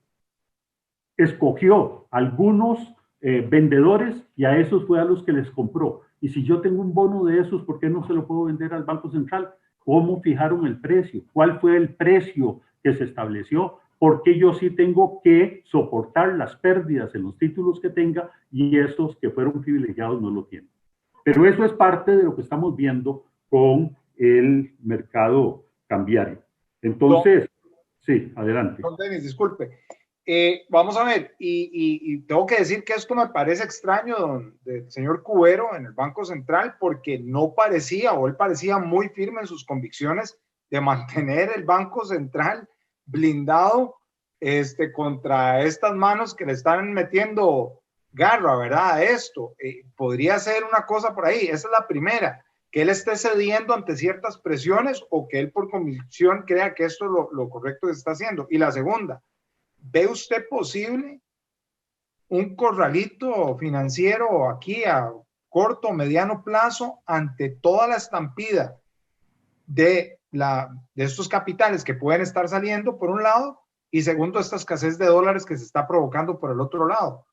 escogió algunos vendedores y a esos fue a los que les compró. Y si yo tengo un bono de esos, ¿por qué no se lo puedo vender al Banco Central? cómo fijaron el precio, cuál fue el precio que se estableció, porque yo sí tengo que soportar las pérdidas en los títulos que tenga y estos que fueron privilegiados no lo tienen. Pero eso es parte de lo que estamos viendo con el mercado cambiario. Entonces, sí, adelante. Don Denis, disculpe. Vamos a ver, y tengo que decir que esto me parece extraño del señor Cubero en el Banco Central, porque no parecía, o él parecía muy firme en sus convicciones de mantener el Banco Central blindado contra estas manos que le están metiendo garra, ¿verdad? A esto. Podría ser una cosa por ahí, esa es la primera, que él esté cediendo ante ciertas presiones o que él por convicción crea que esto es lo correcto que está haciendo. Y la segunda, ¿ve usted posible un corralito financiero aquí a corto o mediano plazo ante toda la estampida de estos capitales que pueden estar saliendo por un lado y segundo esta escasez de dólares que se está provocando por el otro lado?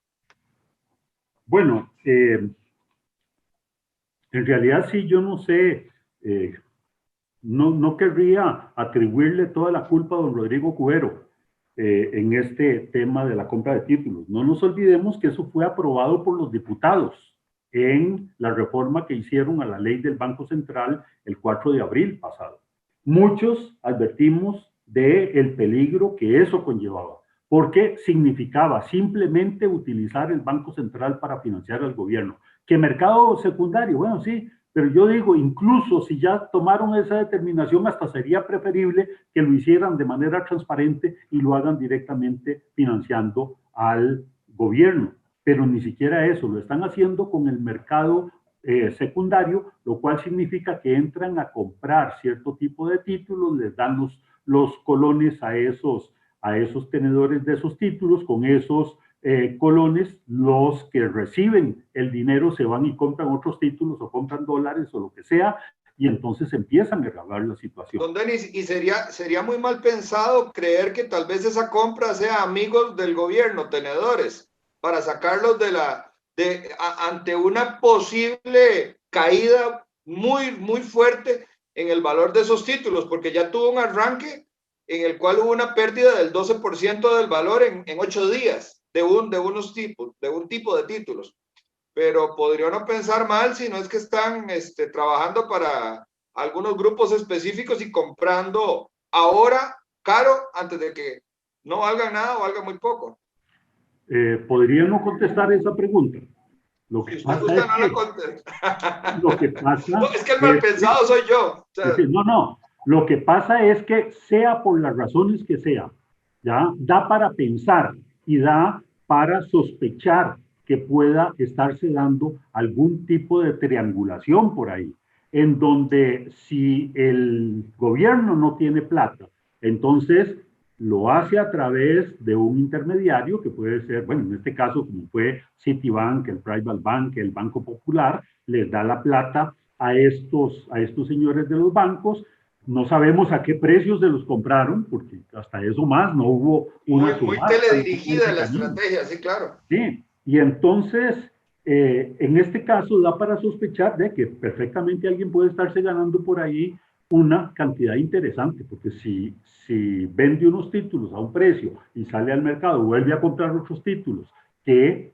Bueno, en realidad sí, yo no sé, no querría atribuirle toda la culpa a don Rodrigo Cubero en este tema de la compra de títulos. No nos olvidemos que eso fue aprobado por los diputados en la reforma que hicieron a la ley del Banco Central el 4 de abril pasado. Muchos advertimos del peligro que eso conllevaba, porque significaba simplemente utilizar el Banco Central para financiar al gobierno. ¿Qué mercado secundario? Bueno, sí, pero yo digo, incluso si ya tomaron esa determinación, hasta sería preferible que lo hicieran de manera transparente y lo hagan directamente financiando al gobierno. Pero ni siquiera eso, lo están haciendo con el mercado secundario, lo cual significa que entran a comprar cierto tipo de títulos, les dan los colones a esos tenedores de esos títulos, con esos colones, los que reciben el dinero se van y compran otros títulos o compran dólares o lo que sea, y entonces empiezan a agravar la situación. Don Denis, y sería muy mal pensado creer que tal vez esa compra sea amigos del gobierno, tenedores, para sacarlos ante una posible caída muy fuerte en el valor de esos títulos, porque ya tuvo un arranque en el cual hubo una pérdida del 12% del valor en 8 días de un tipo de títulos. Pero podría no pensar mal si no es que están trabajando para algunos grupos específicos y comprando ahora caro antes de que no valga nada o valga muy poco. ¿Podría no contestar esa pregunta? Lo que Si usted pasa gusta, es no que, la contesta. lo que pasa No, es que el mal pensado soy yo. O sea, no. Lo que pasa es que, sea por las razones que sea, ¿ya? Da para pensar y da para sospechar que pueda estarse dando algún tipo de triangulación por ahí, en donde si el gobierno no tiene plata, entonces lo hace a través de un intermediario que puede ser, bueno, en este caso como fue Citibank, el Private Bank, el Banco Popular, les da la plata a estos señores de los bancos. No sabemos a qué precios se los compraron, porque hasta eso más, no hubo una muy subasta. teledirigida la estrategia, sí, claro. Sí, y entonces, en este caso da para sospechar de que perfectamente alguien puede estarse ganando por ahí una cantidad interesante, porque si vende unos títulos a un precio y sale al mercado, vuelve a comprar otros títulos que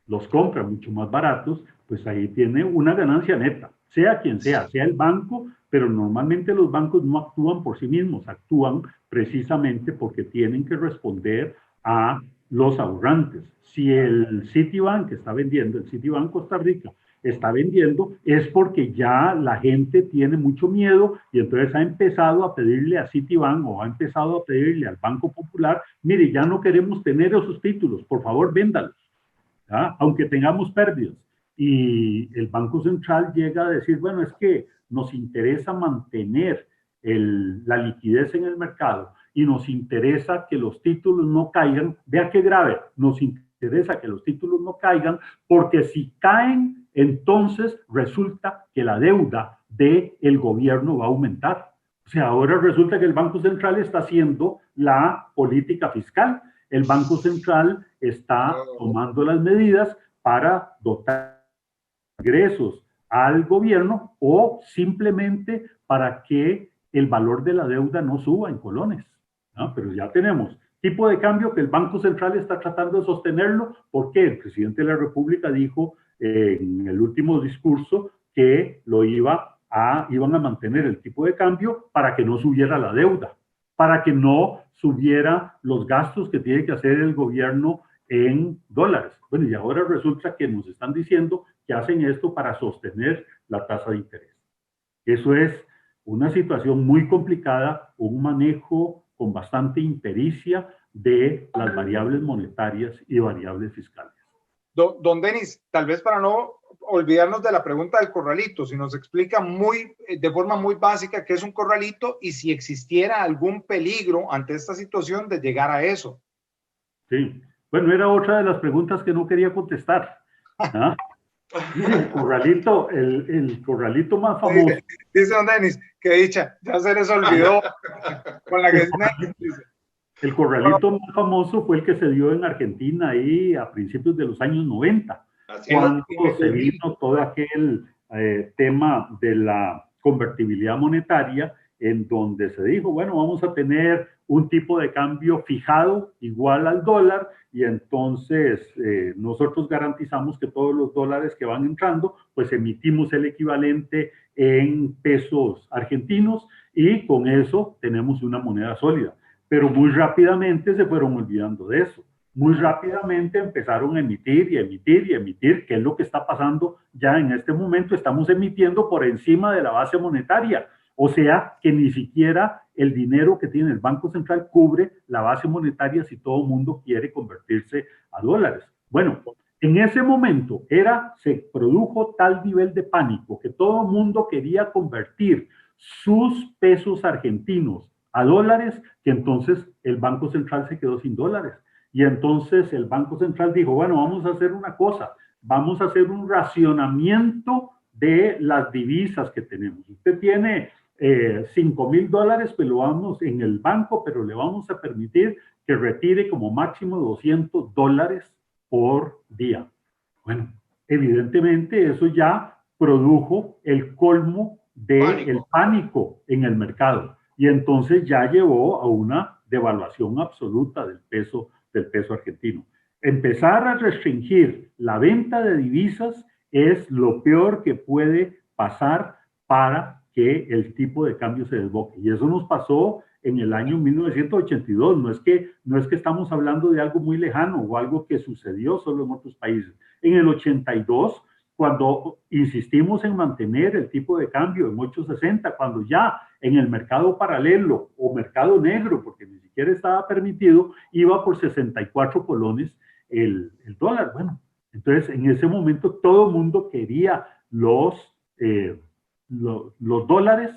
los compra mucho más baratos, pues ahí tiene una ganancia neta, sea quien sea el banco, pero normalmente los bancos no actúan por sí mismos, actúan precisamente porque tienen que responder a los ahorrantes. Si el Citibank está vendiendo, el Citibank Costa Rica está vendiendo, es porque ya la gente tiene mucho miedo y entonces ha empezado a pedirle a Citibank o ha empezado a pedirle al Banco Popular, mire, ya no queremos tener esos títulos, por favor, véndalos, ¿ya? Aunque tengamos pérdidas. Y el Banco Central llega a decir, bueno, es que nos interesa mantener la liquidez en el mercado y nos interesa que los títulos no caigan. Vea qué grave, nos interesa que los títulos no caigan, porque si caen, entonces resulta que la deuda del gobierno va a aumentar. O sea, ahora resulta que el Banco Central está haciendo la política fiscal. El Banco Central está tomando las medidas para dotar ingresos al gobierno o simplemente para que el valor de la deuda no suba en colones, ¿no? Pero ya tenemos tipo de cambio que el Banco Central está tratando de sostenerlo, porque el presidente de la República dijo en el último discurso que iban a mantener el tipo de cambio para que no subiera la deuda, para que no subiera los gastos que tiene que hacer el gobierno en dólares. Bueno, y ahora resulta que nos están diciendo que hacen esto para sostener la tasa de interés. Eso es una situación muy complicada, un manejo con bastante impericia de las variables monetarias y variables fiscales. Don Denis, tal vez para no olvidarnos de la pregunta del corralito, si nos explica de forma muy básica qué es un corralito y si existiera algún peligro ante esta situación de llegar a eso. Sí, bueno, era otra de las preguntas que no quería contestar. ¿Ah? El corralito más famoso. Dice don Denis, que dicha, ya se les olvidó. Con la que el corralito más famoso fue el que se dio en Argentina ahí a principios de los años 90, cuando se vino todo aquel tema de la convertibilidad monetaria, en donde se dijo, bueno, vamos a tener un tipo de cambio fijado igual al dólar, y entonces nosotros garantizamos que todos los dólares que van entrando, pues emitimos el equivalente en pesos argentinos, y con eso tenemos una moneda sólida. Pero muy rápidamente se fueron olvidando de eso. Muy rápidamente empezaron a emitir y emitir y emitir, que es lo que está pasando ya en este momento. Estamos emitiendo por encima de la base monetaria. O sea, que ni siquiera el dinero que tiene el Banco Central cubre la base monetaria si todo el mundo quiere convertirse a dólares. Bueno, en ese momento se produjo tal nivel de pánico que todo el mundo quería convertir sus pesos argentinos a dólares, que entonces el Banco Central se quedó sin dólares. Y entonces el Banco Central dijo, bueno, vamos a hacer una cosa, vamos a hacer un racionamiento de las divisas que tenemos. Usted tiene $5,000, pues lo vamos en el banco, pero le vamos a permitir que retire como máximo $200 por día. Bueno, evidentemente eso ya produjo el colmo del pánico en el mercado, y entonces ya llevó a una devaluación absoluta del peso argentino. Empezar a restringir la venta de divisas es lo peor que puede pasar para que el tipo de cambio se desboque. Y eso nos pasó en el año 1982. No es que estamos hablando de algo muy lejano o algo que sucedió solo en otros países. En el 82, cuando insistimos en mantener el tipo de cambio en 8.60, cuando ya en el mercado paralelo o mercado negro, porque ni siquiera estaba permitido, iba por 64 colones el dólar. Bueno, entonces en ese momento todo el mundo quería los dólares,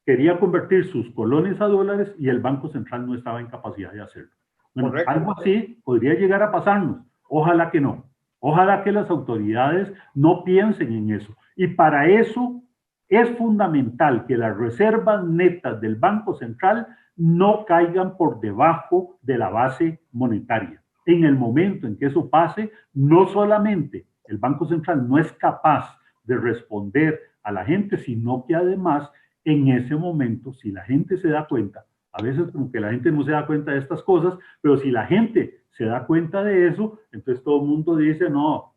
quería convertir sus colones a dólares, y el Banco Central no estaba en capacidad de hacerlo. Bueno, algo así podría llegar a pasarnos. Ojalá que no. Ojalá que las autoridades no piensen en eso. Y para eso es fundamental que las reservas netas del Banco Central no caigan por debajo de la base monetaria. En el momento en que eso pase, no solamente el Banco Central no es capaz de responder a la gente, sino que además en ese momento, si la gente se da cuenta, a veces como que la gente no se da cuenta de estas cosas, pero si la gente se da cuenta de eso, entonces todo el mundo dice, no,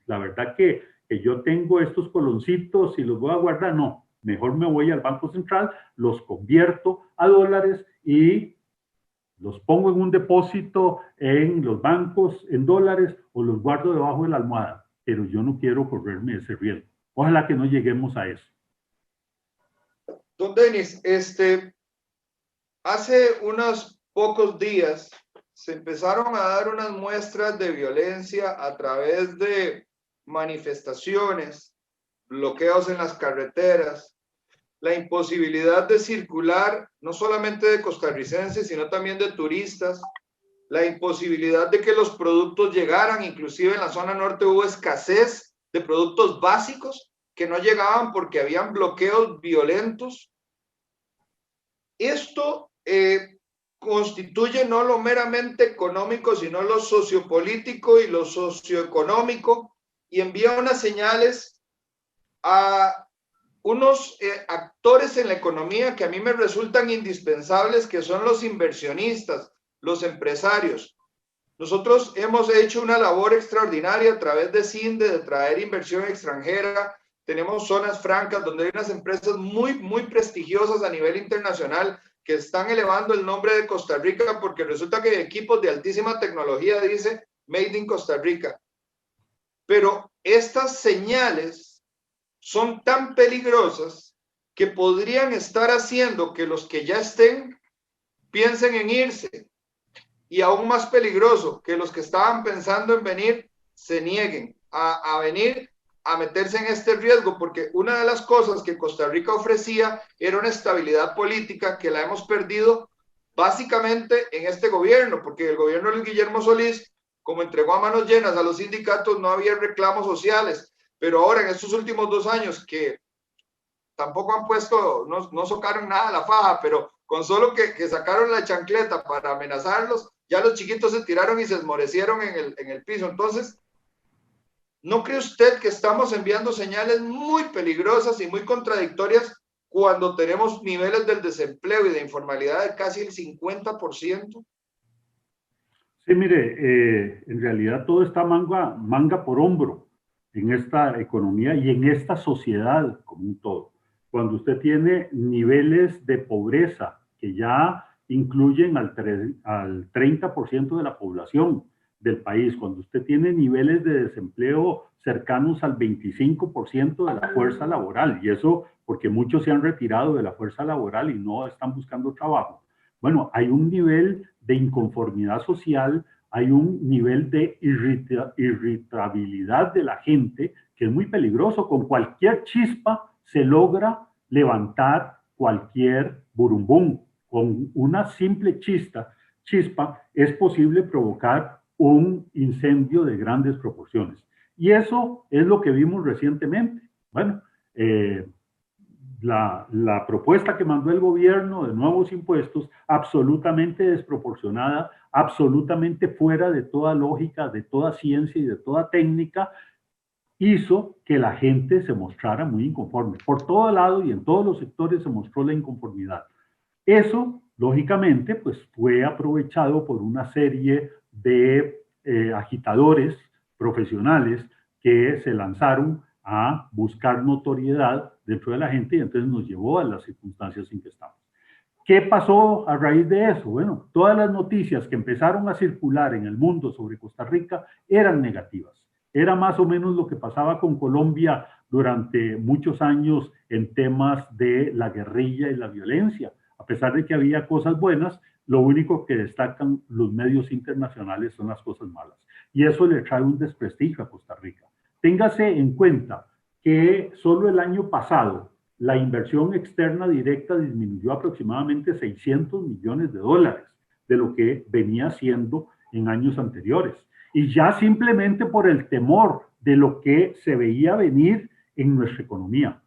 la verdad que yo tengo estos coloncitos y los voy a guardar, no, mejor me voy al Banco Central, los convierto a dólares y los pongo en un depósito en los bancos en dólares, o los guardo debajo de la almohada, pero yo no quiero correrme ese riesgo. Ojalá que no lleguemos a eso. Don Denis, hace unos pocos días se empezaron a dar unas muestras de violencia a través de manifestaciones, bloqueos en las carreteras, la imposibilidad de circular, no solamente de costarricenses, sino también de turistas, la imposibilidad de que los productos llegaran, inclusive en la zona norte hubo escasez de productos básicos que no llegaban porque habían bloqueos violentos. Esto constituye no lo meramente económico, sino lo sociopolítico y lo socioeconómico, y envía unas señales a unos actores en la economía que a mí me resultan indispensables, que son los inversionistas, los empresarios. Nosotros hemos hecho una labor extraordinaria a través de CINDE de traer inversión extranjera. Tenemos zonas francas donde hay unas empresas muy prestigiosas a nivel internacional que están elevando el nombre de Costa Rica, porque resulta que hay equipos de altísima tecnología, dice Made in Costa Rica. Pero estas señales son tan peligrosas que podrían estar haciendo que los que ya estén piensen en irse. Y aún más peligroso, que los que estaban pensando en venir se nieguen a venir a meterse en este riesgo, porque una de las cosas que Costa Rica ofrecía era una estabilidad política que la hemos perdido básicamente en este gobierno, porque el gobierno de Luis Guillermo Solís, como entregó a manos llenas a los sindicatos, no había reclamos sociales, pero ahora en estos últimos 2 años que tampoco han puesto, no socaron nada la faja, pero con solo que sacaron la chancleta para amenazarlos, ya los chiquitos se tiraron y se esmorecieron en el piso. Entonces, ¿no cree usted que estamos enviando señales muy peligrosas y muy contradictorias cuando tenemos niveles del desempleo y de informalidad de casi el 50%? Sí, mire, en realidad todo está manga por hombro en esta economía y en esta sociedad como un todo. Cuando usted tiene niveles de pobreza que ya incluyen al 30% de la población del país, cuando usted tiene niveles de desempleo cercanos al 25% de la fuerza laboral, y eso porque muchos se han retirado de la fuerza laboral y no están buscando trabajo. Bueno, hay un nivel de inconformidad social, hay un nivel de irritabilidad de la gente que es muy peligroso. Con cualquier chispa se logra levantar cualquier burumbum. Con una simple chispa es posible provocar un incendio de grandes proporciones. Y eso es lo que vimos recientemente. Bueno, la propuesta que mandó el gobierno de nuevos impuestos, absolutamente desproporcionada, absolutamente fuera de toda lógica, de toda ciencia y de toda técnica, hizo que la gente se mostrara muy inconforme. Por todo lado y en todos los sectores se mostró la inconformidad. Eso, lógicamente, pues fue aprovechado por una serie de agitadores profesionales que se lanzaron a buscar notoriedad dentro de la gente y entonces nos llevó a las circunstancias en que estamos. ¿Qué pasó a raíz de eso? Bueno, todas las noticias que empezaron a circular en el mundo sobre Costa Rica eran negativas. Era más o menos lo que pasaba con Colombia durante muchos años en temas de la guerrilla y la violencia. A pesar de que había cosas buenas, lo único que destacan los medios internacionales son las cosas malas. Y eso le trae un desprestigio a Costa Rica. Téngase en cuenta que solo el año pasado la inversión externa directa disminuyó aproximadamente 600 millones de dólares de lo que venía siendo en años anteriores. Y ya simplemente por el temor de lo que se veía venir en nuestra economía.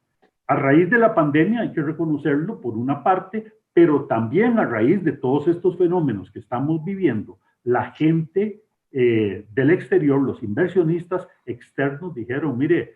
A raíz de la pandemia, hay que reconocerlo por una parte, pero también a raíz de todos estos fenómenos que estamos viviendo, la gente del exterior, los inversionistas externos dijeron, mire,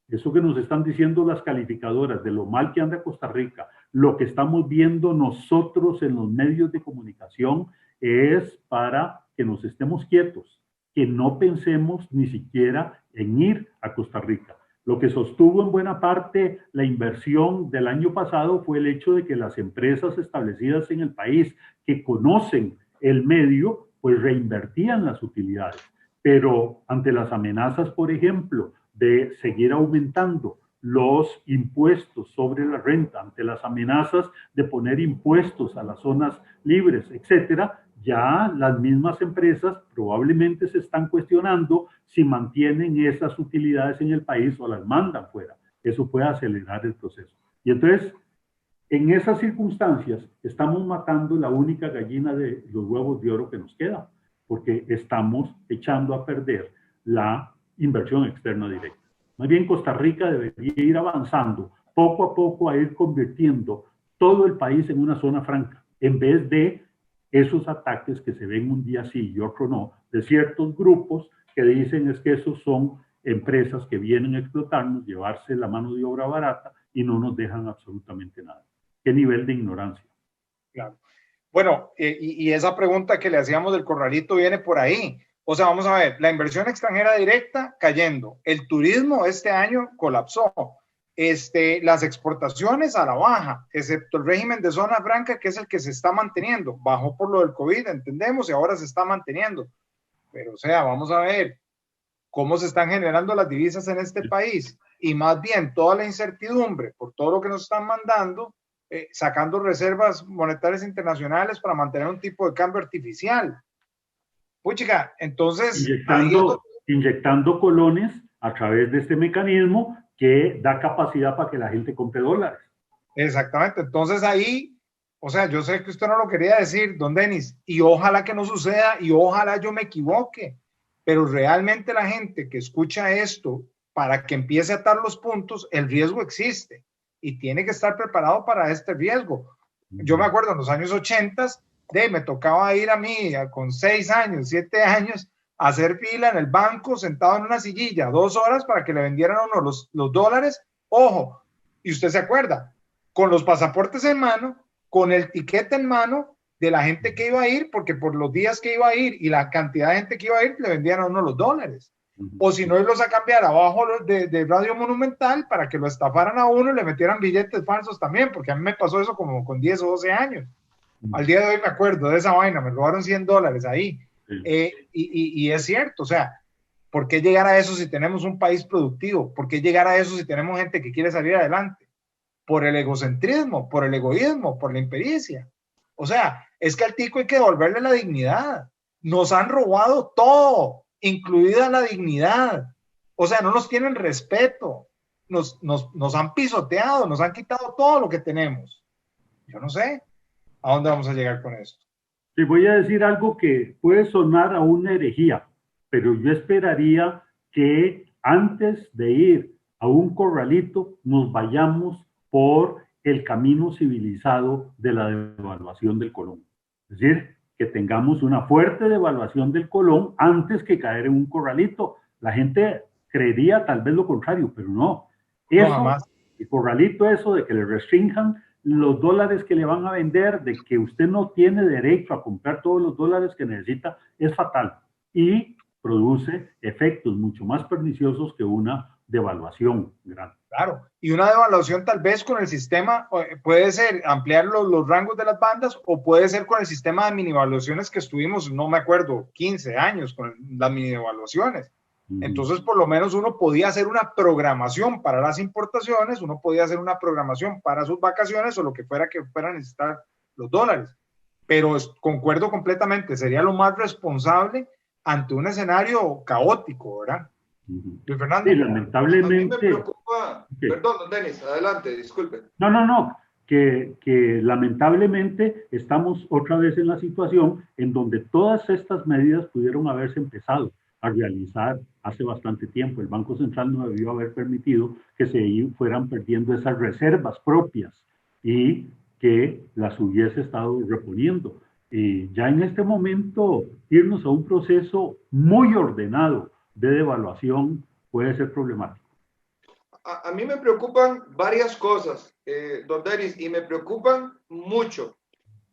eso que nos están diciendo las calificadoras de lo mal que anda Costa Rica, lo que estamos viendo nosotros en los medios de comunicación es para que nos estemos quietos, que no pensemos ni siquiera en ir a Costa Rica. Lo que sostuvo en buena parte la inversión del año pasado fue el hecho de que las empresas establecidas en el país que conocen el medio, pues reinvertían las utilidades. Pero ante las amenazas, por ejemplo, de seguir aumentando los impuestos sobre la renta, ante las amenazas de poner impuestos a las zonas libres, etcétera, ya las mismas empresas probablemente se están cuestionando si mantienen esas utilidades en el país o las mandan fuera. Eso puede acelerar el proceso. Y entonces, en esas circunstancias, estamos matando la única gallina de los huevos de oro que nos queda, porque estamos echando a perder la inversión externa directa. Más bien, Costa Rica debería ir avanzando poco a poco a ir convirtiendo todo el país en una zona franca, en vez de esos ataques que se ven un día sí y otro no, de ciertos grupos que dicen es que esos son empresas que vienen a explotarnos, llevarse la mano de obra barata y no nos dejan absolutamente nada. ¿Qué nivel de ignorancia? Claro. Bueno, y esa pregunta que le hacíamos del corralito viene por ahí. O sea, vamos a ver, la inversión extranjera directa cayendo, el turismo este año colapsó, las exportaciones a la baja, excepto el régimen de zona franca, que es el que se está manteniendo, bajó por lo del COVID, entendemos, y ahora se está manteniendo. Pero, o sea, vamos a ver cómo se están generando las divisas en este país, y más bien toda la incertidumbre por todo lo que nos están mandando, sacando reservas monetarias internacionales para mantener un tipo de cambio artificial. Puchica, entonces inyectando colones a través de este mecanismo que da capacidad para que la gente compre dólares. Exactamente, entonces ahí, o sea, yo sé que usted no lo quería decir, don Denis, y ojalá que no suceda y ojalá yo me equivoque, pero realmente la gente que escucha esto, para que empiece a atar los puntos, el riesgo existe y tiene que estar preparado para este riesgo. Yo me acuerdo en los años 80, me tocaba ir a mí con 6 años, 7 años, a hacer fila en el banco, sentado en una sillilla, 2 horas para que le vendieran a uno los dólares. Ojo, y usted se acuerda, con los pasaportes en mano, con el tiquete en mano de la gente que iba a ir, porque por los días que iba a ir y la cantidad de gente que iba a ir, le vendían a uno los dólares. O si no, irlos a cambiar abajo de Radio Monumental para que lo estafaran a uno y le metieran billetes falsos también, porque a mí me pasó eso como con 10 o 12 años. Al día de hoy me acuerdo de esa vaina, me robaron $100 ahí. Y es cierto, o sea, ¿por qué llegar a eso si tenemos un país productivo? ¿Por qué llegar a eso si tenemos gente que quiere salir adelante? Por el egocentrismo, por el egoísmo, por la impericia. O sea, es que al tico hay que devolverle la dignidad. Nos han robado todo, incluida la dignidad. O sea, no nos tienen respeto. Nos han pisoteado, nos han quitado todo lo que tenemos. Yo no sé a dónde vamos a llegar con esto. Sí, voy a decir algo que puede sonar a una herejía, pero yo esperaría que antes de ir a un corralito nos vayamos por el camino civilizado de la devaluación del colón. Es decir, que tengamos una fuerte devaluación del colón antes que caer en un corralito. La gente creería tal vez lo contrario, pero no. Eso, no, jamás. El corralito, eso de que le restrinjan los dólares que le van a vender, de que usted no tiene derecho a comprar todos los dólares que necesita, es fatal y produce efectos mucho más perniciosos que una devaluación grande. Claro, y una devaluación tal vez con el sistema, puede ser ampliar los rangos de las bandas o puede ser con el sistema de mini evaluaciones que estuvimos, no me acuerdo, 15 años con las mini evaluaciones. Entonces, por lo menos uno podía hacer una programación para las importaciones, uno podía hacer una programación para sus vacaciones o lo que fuera a necesitar los dólares. Pero concuerdo completamente, sería lo más responsable ante un escenario caótico, ¿verdad? Fernando. Sí, lamentablemente. A mí me preocupa. Okay. Perdón, don Denis, adelante, disculpe. No. Que lamentablemente estamos otra vez en la situación en donde todas estas medidas pudieron haberse empezado a realizar hace bastante tiempo. El Banco Central no debió haber permitido que se fueran perdiendo esas reservas propias y que las hubiese estado reponiendo. Ya en este momento, irnos a un proceso muy ordenado de devaluación puede ser problemático. A mí me preocupan varias cosas, don Denis, y me preocupan mucho.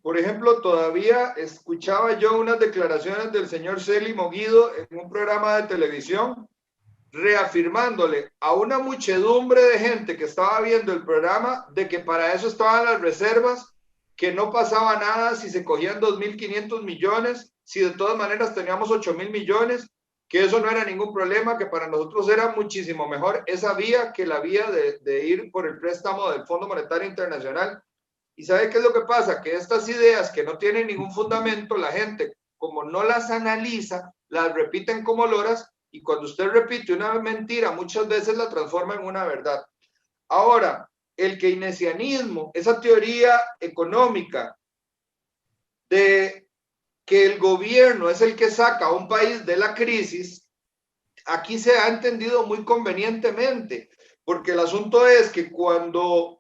Por ejemplo, todavía escuchaba yo unas declaraciones del señor Célimo Guido en un programa de televisión reafirmándole a una muchedumbre de gente que estaba viendo el programa de que para eso estaban las reservas, que no pasaba nada si se cogían 2.500 millones, si de todas maneras teníamos 8.000 millones, que eso no era ningún problema, que para nosotros era muchísimo mejor esa vía que la vía de ir por el préstamo del Fondo Monetario Internacional. ¿Y sabe qué es lo que pasa? Que estas ideas que no tienen ningún fundamento, la gente, como no las analiza, las repiten como loras, y cuando usted repite una mentira, muchas veces la transforma en una verdad. Ahora, el keynesianismo, esa teoría económica de que el gobierno es el que saca a un país de la crisis, aquí se ha entendido muy convenientemente, porque el asunto es que cuando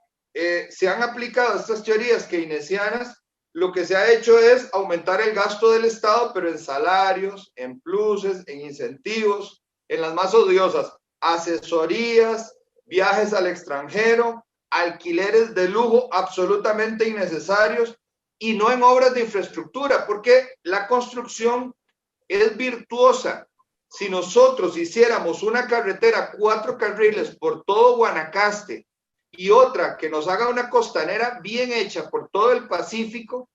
se han aplicado estas teorías keynesianas, lo que se ha hecho es aumentar el gasto del Estado, pero en salarios, en pluses, en incentivos, en las más odiosas, asesorías, viajes al extranjero, alquileres de lujo absolutamente innecesarios y no en obras de infraestructura, porque la construcción es virtuosa. Si nosotros hiciéramos una carretera 4 carriles por todo Guanacaste y otra que nos haga una costanera bien hecha por todo el Pacífico,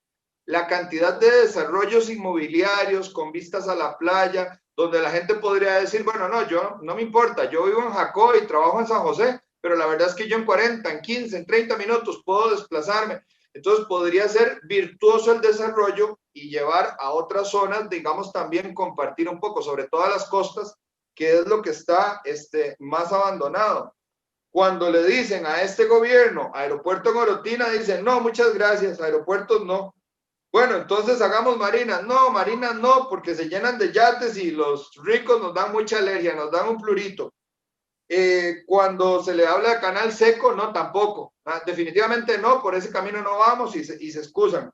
la cantidad de desarrollos inmobiliarios con vistas a la playa, donde la gente podría decir, bueno, no, yo no me importa, yo vivo en Jacó y trabajo en San José, pero la verdad es que yo en 40, en 15, en 30 minutos puedo desplazarme. Entonces podría ser virtuoso el desarrollo y llevar a otras zonas, digamos, también compartir un poco, sobre todas las costas, que es lo que está más abandonado. Cuando le dicen a este gobierno, aeropuerto en Orotina, dicen, no, muchas gracias, aeropuertos no. Bueno, entonces hagamos marinas. No, marinas no, porque se llenan de yates y los ricos nos dan mucha alergia, nos dan un plurito. Cuando se le habla de canal seco, no, tampoco. Definitivamente no, por ese camino no vamos y se excusan.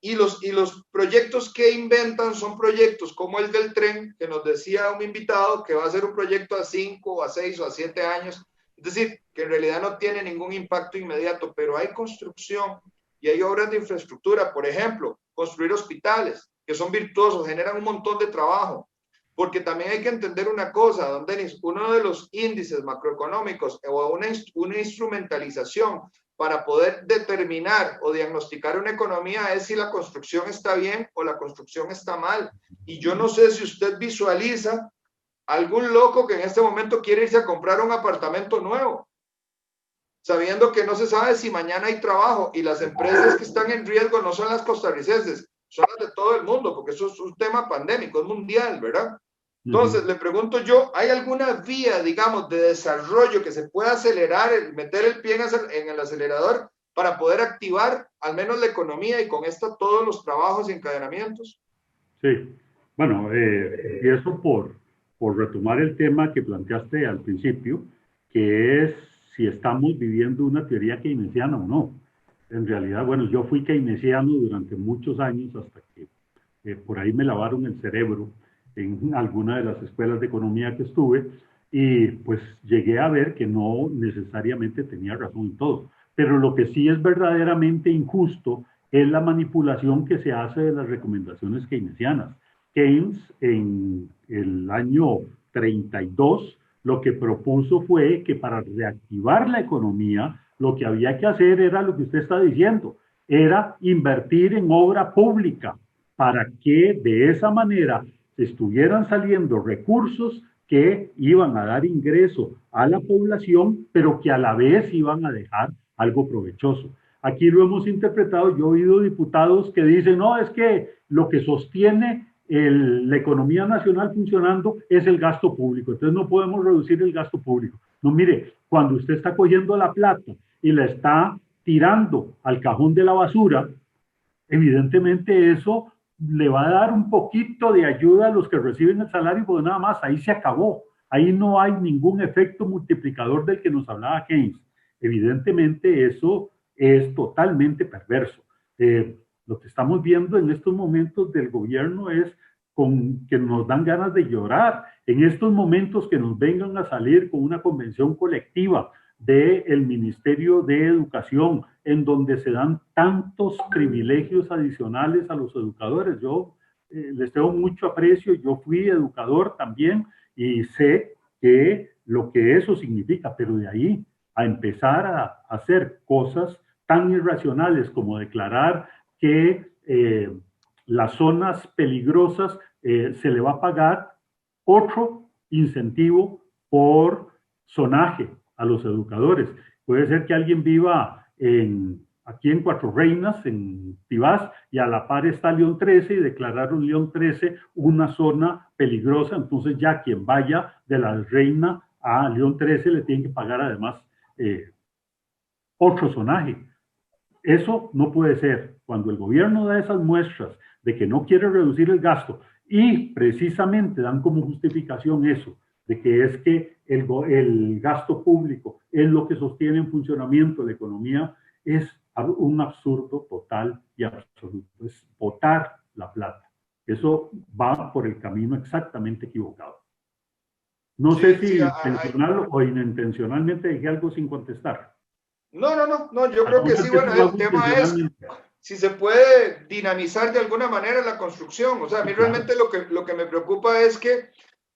Y los proyectos que inventan son proyectos como el del tren, que nos decía un invitado que va a ser un proyecto a 5, a 6 o a 7 años. Es decir, que en realidad no tiene ningún impacto inmediato, pero hay construcción y hay obras de infraestructura. Por ejemplo, construir hospitales, que son virtuosos, generan un montón de trabajo. Porque también hay que entender una cosa, don Denis, uno de los índices macroeconómicos o una instrumentalización para poder determinar o diagnosticar una economía es si la construcción está bien o la construcción está mal. Y yo no sé si usted visualiza algún loco que en este momento quiere irse a comprar un apartamento nuevo, sabiendo que no se sabe si mañana hay trabajo, y las empresas que están en riesgo no son las costarricenses, son las de todo el mundo, porque eso es un tema pandémico, es mundial, ¿verdad? Entonces, le pregunto yo, ¿hay alguna vía, digamos, de desarrollo que se pueda acelerar, meter el pie en el acelerador para poder activar al menos la economía y con esto todos los trabajos y encadenamientos? Sí, bueno, empiezo por retomar el tema que planteaste al principio, que es si estamos viviendo una teoría keynesiana o no. En realidad, bueno, yo fui keynesiano durante muchos años hasta que por ahí me lavaron el cerebro en alguna de las escuelas de economía que estuve y pues llegué a ver que no necesariamente tenía razón en todo. Pero lo que sí es verdaderamente injusto es la manipulación que se hace de las recomendaciones keynesianas. Keynes en el año 32 lo que propuso fue que para reactivar la economía lo que había que hacer era lo que usted está diciendo, era invertir en obra pública para que de esa manera estuvieran saliendo recursos que iban a dar ingreso a la población, pero que a la vez iban a dejar algo provechoso. Aquí lo hemos interpretado, yo he oído diputados que dicen, no, es que lo que sostiene la economía nacional funcionando es el gasto público, entonces no podemos reducir el gasto público. No, mire, cuando usted está cogiendo la plata y la está tirando al cajón de la basura, evidentemente eso le va a dar un poquito de ayuda a los que reciben el salario, pues nada más, ahí se acabó. Ahí no hay ningún efecto multiplicador del que nos hablaba Keynes. Evidentemente eso es totalmente perverso. Lo que estamos viendo en estos momentos del gobierno es que nos dan ganas de llorar. En estos momentos que nos vengan a salir con una convención colectiva del Ministerio de Educación, en donde se dan tantos privilegios adicionales a los educadores. Yo les tengo mucho aprecio, yo fui educador también y sé que lo que eso significa, pero de ahí a empezar a hacer cosas tan irracionales como declarar que las zonas peligrosas se le va a pagar otro incentivo por zonaje a los educadores. Puede ser que alguien viva aquí en Cuatro Reinas, en Tibás, y a la par está León 13 y declararon León 13 una zona peligrosa, entonces ya quien vaya de la Reina a León 13 le tienen que pagar además otro zonaje. Eso no puede ser. Cuando el gobierno da esas muestras de que no quiere reducir el gasto y precisamente dan como justificación eso, de que es que el gasto público es lo que sostiene en funcionamiento la economía, es un absurdo total y absoluto. Es botar la plata. Eso va por el camino exactamente equivocado. No Sí, sé si sí, intencional o inintencionalmente dije algo sin contestar. no, yo creo que Algunas sí. Bueno, veces lo el hago tema es intencionalmente. si se puede dinamizar de alguna manera la construcción. O sea, a Sí, mí claro. realmente lo que me preocupa es que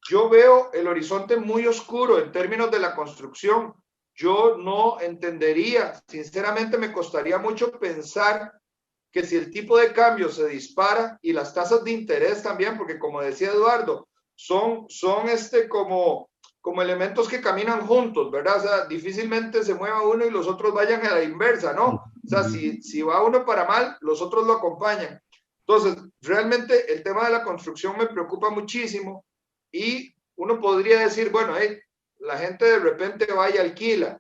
yo veo el horizonte muy oscuro en términos de la construcción. Yo no entendería, sinceramente me costaría mucho pensar que si el tipo de cambio se dispara y las tasas de interés también, porque como decía Eduardo, son como elementos que caminan juntos, ¿verdad? O sea, difícilmente se mueva uno y los otros vayan a la inversa, ¿no? O sea, si va uno para mal, los otros lo acompañan. Entonces, realmente el tema de la construcción me preocupa muchísimo y uno podría decir, bueno, la gente de repente va y alquila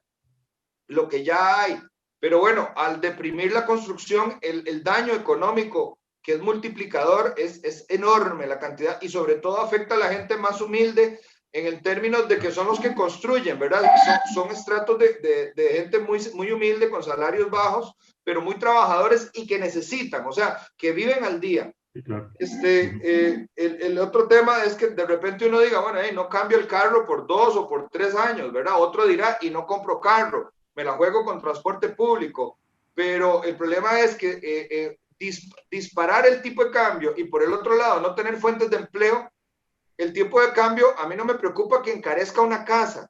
lo que ya hay. Pero bueno, al deprimir la construcción, el daño económico que es multiplicador es enorme la cantidad y sobre todo afecta a la gente más humilde en el términos de que son los que construyen, ¿verdad? Son estratos de gente muy humilde con salarios bajos, pero muy trabajadores y que necesitan, o sea, que viven al día. Sí, claro. El otro tema es que de repente uno diga, bueno, no cambio el carro por 2 o por 3 años, ¿verdad? Otro dirá, y no compro carro, me la juego con transporte público. Pero el problema es que disparar el tipo de cambio y por el otro lado no tener fuentes de empleo, el tipo de cambio, a mí no me preocupa que encarezca una casa.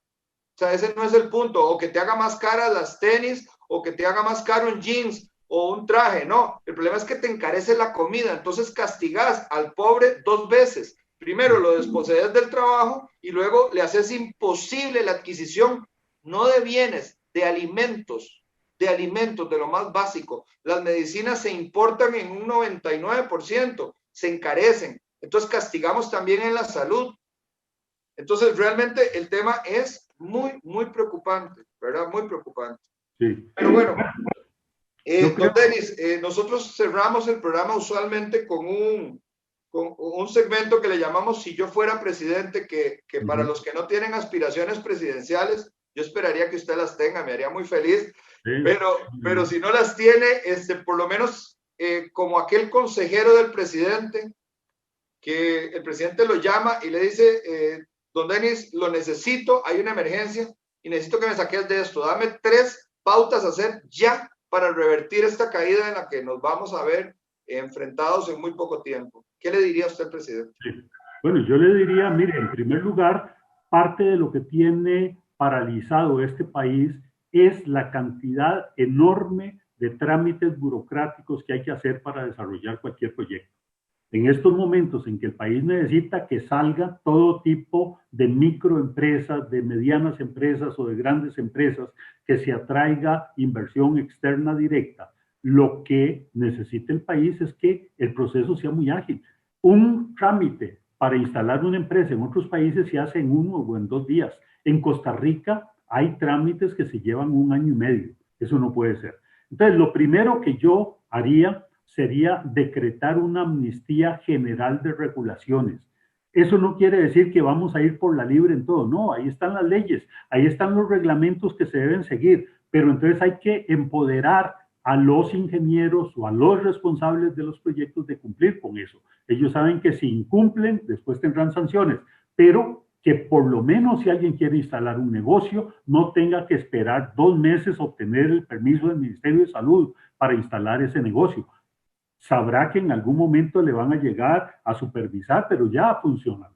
O sea, ese no es el punto. O que te haga más caras las tenis, o que te haga más caro un jeans o un traje. No, el problema es que te encarece la comida. Entonces castigas al pobre 2 veces. Primero lo desposees del trabajo y luego le haces imposible la adquisición, no de bienes, de alimentos, de lo más básico. Las medicinas se importan en un 99%, se encarecen. Entonces castigamos también en la salud. Entonces realmente el tema es muy preocupante, ¿verdad? Muy preocupante. Sí. Pero bueno, Creo... don Denis, nosotros cerramos el programa usualmente con un segmento que le llamamos Si yo fuera presidente, que para los que no tienen aspiraciones presidenciales, yo esperaría que usted las tenga, me haría muy feliz, Sí, pero si no las tiene, por lo menos como aquel consejero del presidente, que el presidente lo llama y le dice, don Denis, lo necesito, hay una emergencia y necesito que me saques de esto. Dame 3 pautas a hacer ya para revertir esta caída en la que nos vamos a ver enfrentados en muy poco tiempo. ¿Qué le diría usted, presidente? Sí. Bueno, yo le diría, mire, en primer lugar, parte de lo que tiene paralizado este país es la cantidad enorme de trámites burocráticos que hay que hacer para desarrollar cualquier proyecto. En estos momentos en que el país necesita que salga todo tipo de microempresas, de medianas empresas o de grandes empresas, que se atraiga inversión externa directa, lo que necesita el país es que el proceso sea muy ágil. Un trámite para instalar una empresa en otros países se hace en 1 o en 2 días. En Costa Rica hay trámites que se llevan 1 año y medio. Eso no puede ser. Entonces, lo primero que yo haría sería decretar una amnistía general de regulaciones. Eso no quiere decir que vamos a ir por la libre en todo, no, ahí están las leyes, ahí están los reglamentos que se deben seguir, pero entonces hay que empoderar a los ingenieros o a los responsables de los proyectos de cumplir con eso. Ellos saben que si incumplen, después tendrán sanciones, pero que por lo menos si alguien quiere instalar un negocio, no tenga que esperar 2 meses obtener el permiso del Ministerio de Salud para instalar ese negocio. Sabrá que en algún momento le van a llegar a supervisar, pero ya funciona.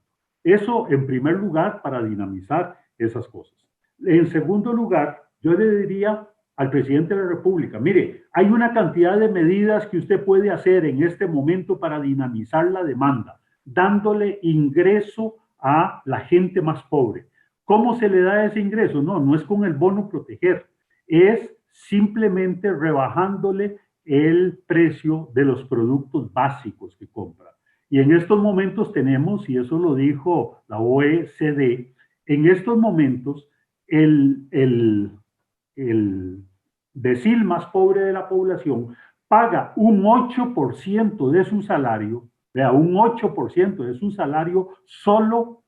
Eso en primer lugar para dinamizar esas cosas. En segundo lugar, yo le diría al presidente de la República, mire, hay una cantidad de medidas que usted puede hacer en este momento para dinamizar la demanda, dándole ingreso a la gente más pobre. ¿Cómo se le da ese ingreso? No es con el bono proteger, es simplemente rebajándole el precio de los productos básicos que compra. Y en estos momentos tenemos, y eso lo dijo la OECD, en estos momentos el decil más pobre de la población paga un 8% de su salario, vea, un 8% de su salario solo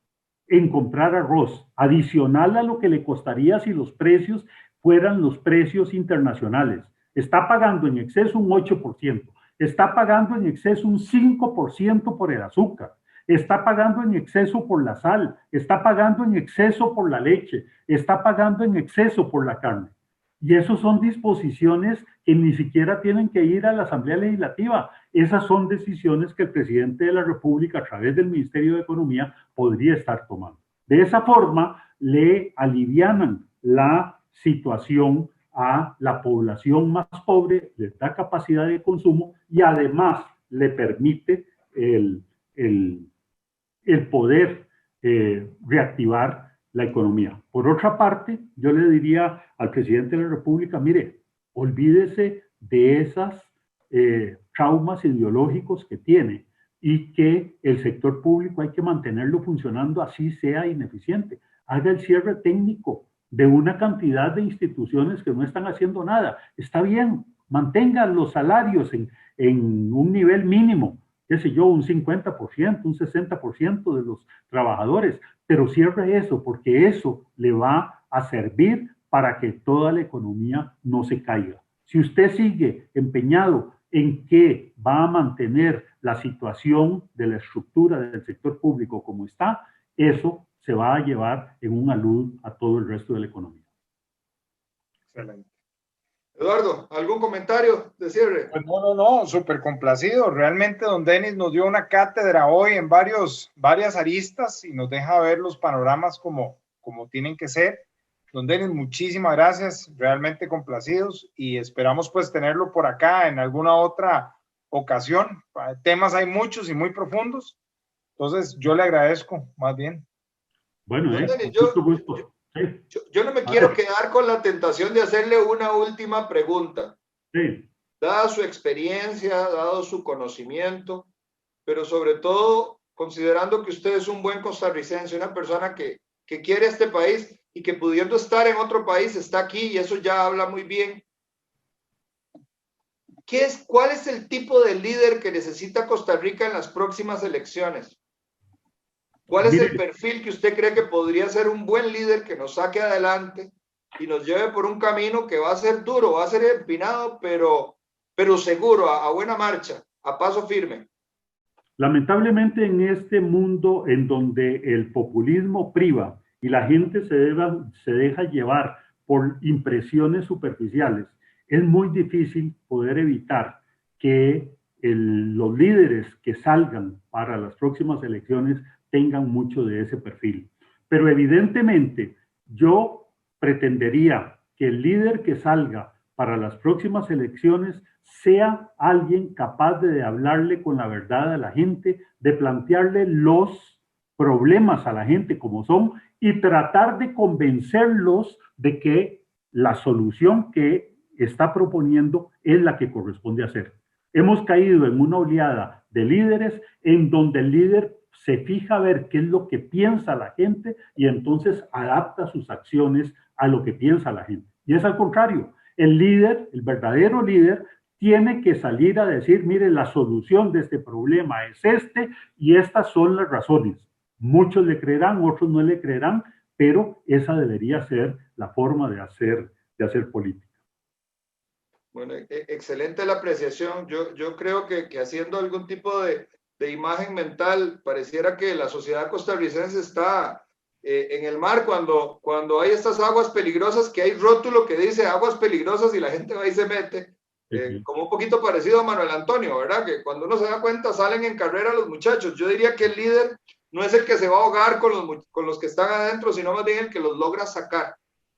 en comprar arroz, adicional a lo que le costaría si los precios fueran los precios internacionales. Está pagando en exceso un 8%, está pagando en exceso un 5% por el azúcar, está pagando en exceso por la sal, está pagando en exceso por la leche, está pagando en exceso por la carne. Y eso son disposiciones que ni siquiera tienen que ir a la Asamblea Legislativa. Esas son decisiones que el presidente de la República, a través del Ministerio de Economía, podría estar tomando. De esa forma, le alivianan la situación a la población más pobre, les da capacidad de consumo y además le permite el poder reactivar la economía. Por otra parte, yo le diría al presidente de la República, mire, olvídese de esas traumas ideológicos que tiene y que el sector público hay que mantenerlo funcionando así sea ineficiente. Haga el cierre técnico de una cantidad de instituciones que no están haciendo nada. Está bien, mantengan los salarios en un nivel mínimo, qué sé yo, un 50%, un 60% de los trabajadores, pero cierre eso, porque eso le va a servir para que toda la economía no se caiga. Si usted sigue empeñado en que va a mantener la situación de la estructura del sector público como está, eso se va a llevar en un alud a todo el resto de la economía. Excelente. Eduardo, ¿algún comentario de cierre? Pues no, súper complacido. Realmente don Denis nos dio una cátedra hoy en varias aristas y nos deja ver los panoramas como tienen que ser. Don Denis, muchísimas gracias, realmente complacidos y esperamos pues tenerlo por acá en alguna otra ocasión. Temas hay muchos y muy profundos, entonces yo le agradezco más bien. Bueno, Denis, mucho gusto. Yo no me quiero quedar con la tentación de hacerle una última pregunta. Sí. Dada su experiencia, dado su conocimiento, pero sobre todo considerando que usted es un buen costarricense, una persona que quiere este país y que pudiendo estar en otro país está aquí y eso ya habla muy bien. ¿Cuál es el tipo de líder que necesita Costa Rica en las próximas elecciones? ¿Cuál es el perfil que usted cree que podría ser un buen líder que nos saque adelante y nos lleve por un camino que va a ser duro, va a ser empinado, pero seguro, a buena marcha, a paso firme? Lamentablemente en este mundo en donde el populismo priva y la gente se deja llevar por impresiones superficiales, es muy difícil poder evitar que los líderes que salgan para las próximas elecciones tengan mucho de ese perfil. Pero evidentemente yo pretendería que el líder que salga para las próximas elecciones sea alguien capaz de hablarle con la verdad a la gente, de plantearle los problemas a la gente como son y tratar de convencerlos de que la solución que está proponiendo es la que corresponde hacer. Hemos caído en una oleada de líderes en donde el líder se fija a ver qué es lo que piensa la gente y entonces adapta sus acciones a lo que piensa la gente. Y es al contrario, el líder, el verdadero líder, tiene que salir a decir, mire, la solución de este problema es este y estas son las razones. Muchos le creerán, otros no le creerán, pero esa debería ser la forma de hacer política. Bueno, excelente la apreciación. Yo creo que haciendo algún tipo de imagen mental, pareciera que la sociedad costarricense está en el mar cuando hay estas aguas peligrosas, que hay rótulo que dice aguas peligrosas y la gente va y se mete, como un poquito parecido a Manuel Antonio, ¿verdad? Que cuando uno se da cuenta salen en carrera los muchachos. Yo diría que el líder no es el que se va a ahogar con los que están adentro, sino más bien el que los logra sacar,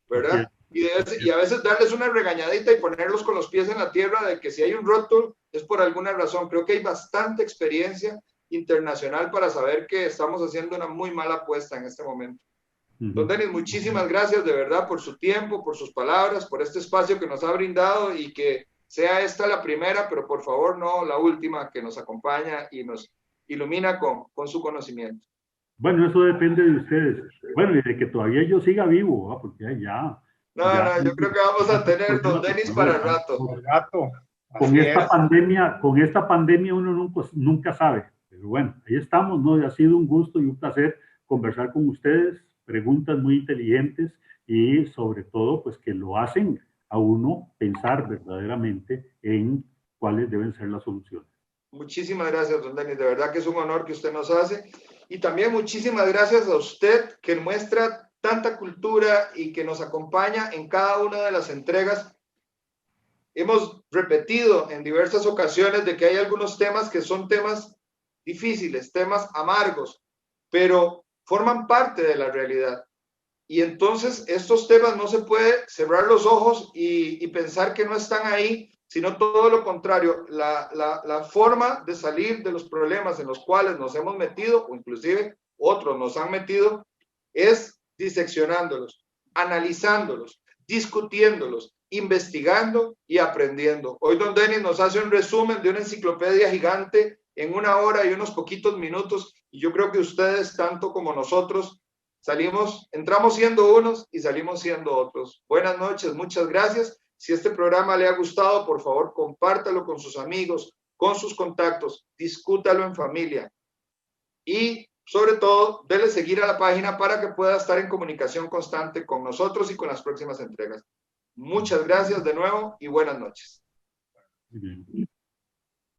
¿verdad? Y a veces darles una regañadita y ponerlos con los pies en la tierra de que si hay un rótulo es por alguna razón. Creo que hay bastante experiencia internacional para saber que estamos haciendo una muy mala apuesta en este momento. Don Denis, muchísimas gracias de verdad por su tiempo, por sus palabras, por este espacio que nos ha brindado y que sea esta la primera, pero por favor no la última, que nos acompaña y nos ilumina con su conocimiento. Bueno, eso depende de ustedes. Bueno, y de que todavía yo siga vivo, ¿eh? Porque ya... No, yo creo que vamos a tener Don Denis para el rato. Con esta pandemia uno nunca sabe. Pero bueno, ahí estamos, ¿no? Ha sido un gusto y un placer conversar con ustedes, preguntas muy inteligentes y sobre todo, pues que lo hacen a uno pensar verdaderamente en cuáles deben ser las soluciones. Muchísimas gracias, don Denis. De verdad que es un honor que usted nos hace. Y también muchísimas gracias a usted que muestra tanta cultura y que nos acompaña en cada una de las entregas. Hemos repetido en diversas ocasiones de que hay algunos temas que son temas difíciles, temas amargos, pero forman parte de la realidad. Y entonces estos temas no se puede cerrar los ojos y pensar que no están ahí, sino todo lo contrario. La forma de salir de los problemas en los cuales nos hemos metido, o inclusive otros nos han metido, es diseccionándolos, analizándolos, discutiéndolos, investigando y aprendiendo. Hoy don Denis nos hace un resumen de una enciclopedia gigante en 1 hora y unos poquitos minutos, y yo creo que ustedes, tanto como nosotros, entramos siendo unos y salimos siendo otros. Buenas noches, muchas gracias. Si este programa le ha gustado, por favor, compártalo con sus amigos, con sus contactos, discútalo en familia. Y sobre todo, dele seguir a la página para que pueda estar en comunicación constante con nosotros y con las próximas entregas. Muchas gracias de nuevo y buenas noches. Muy bien.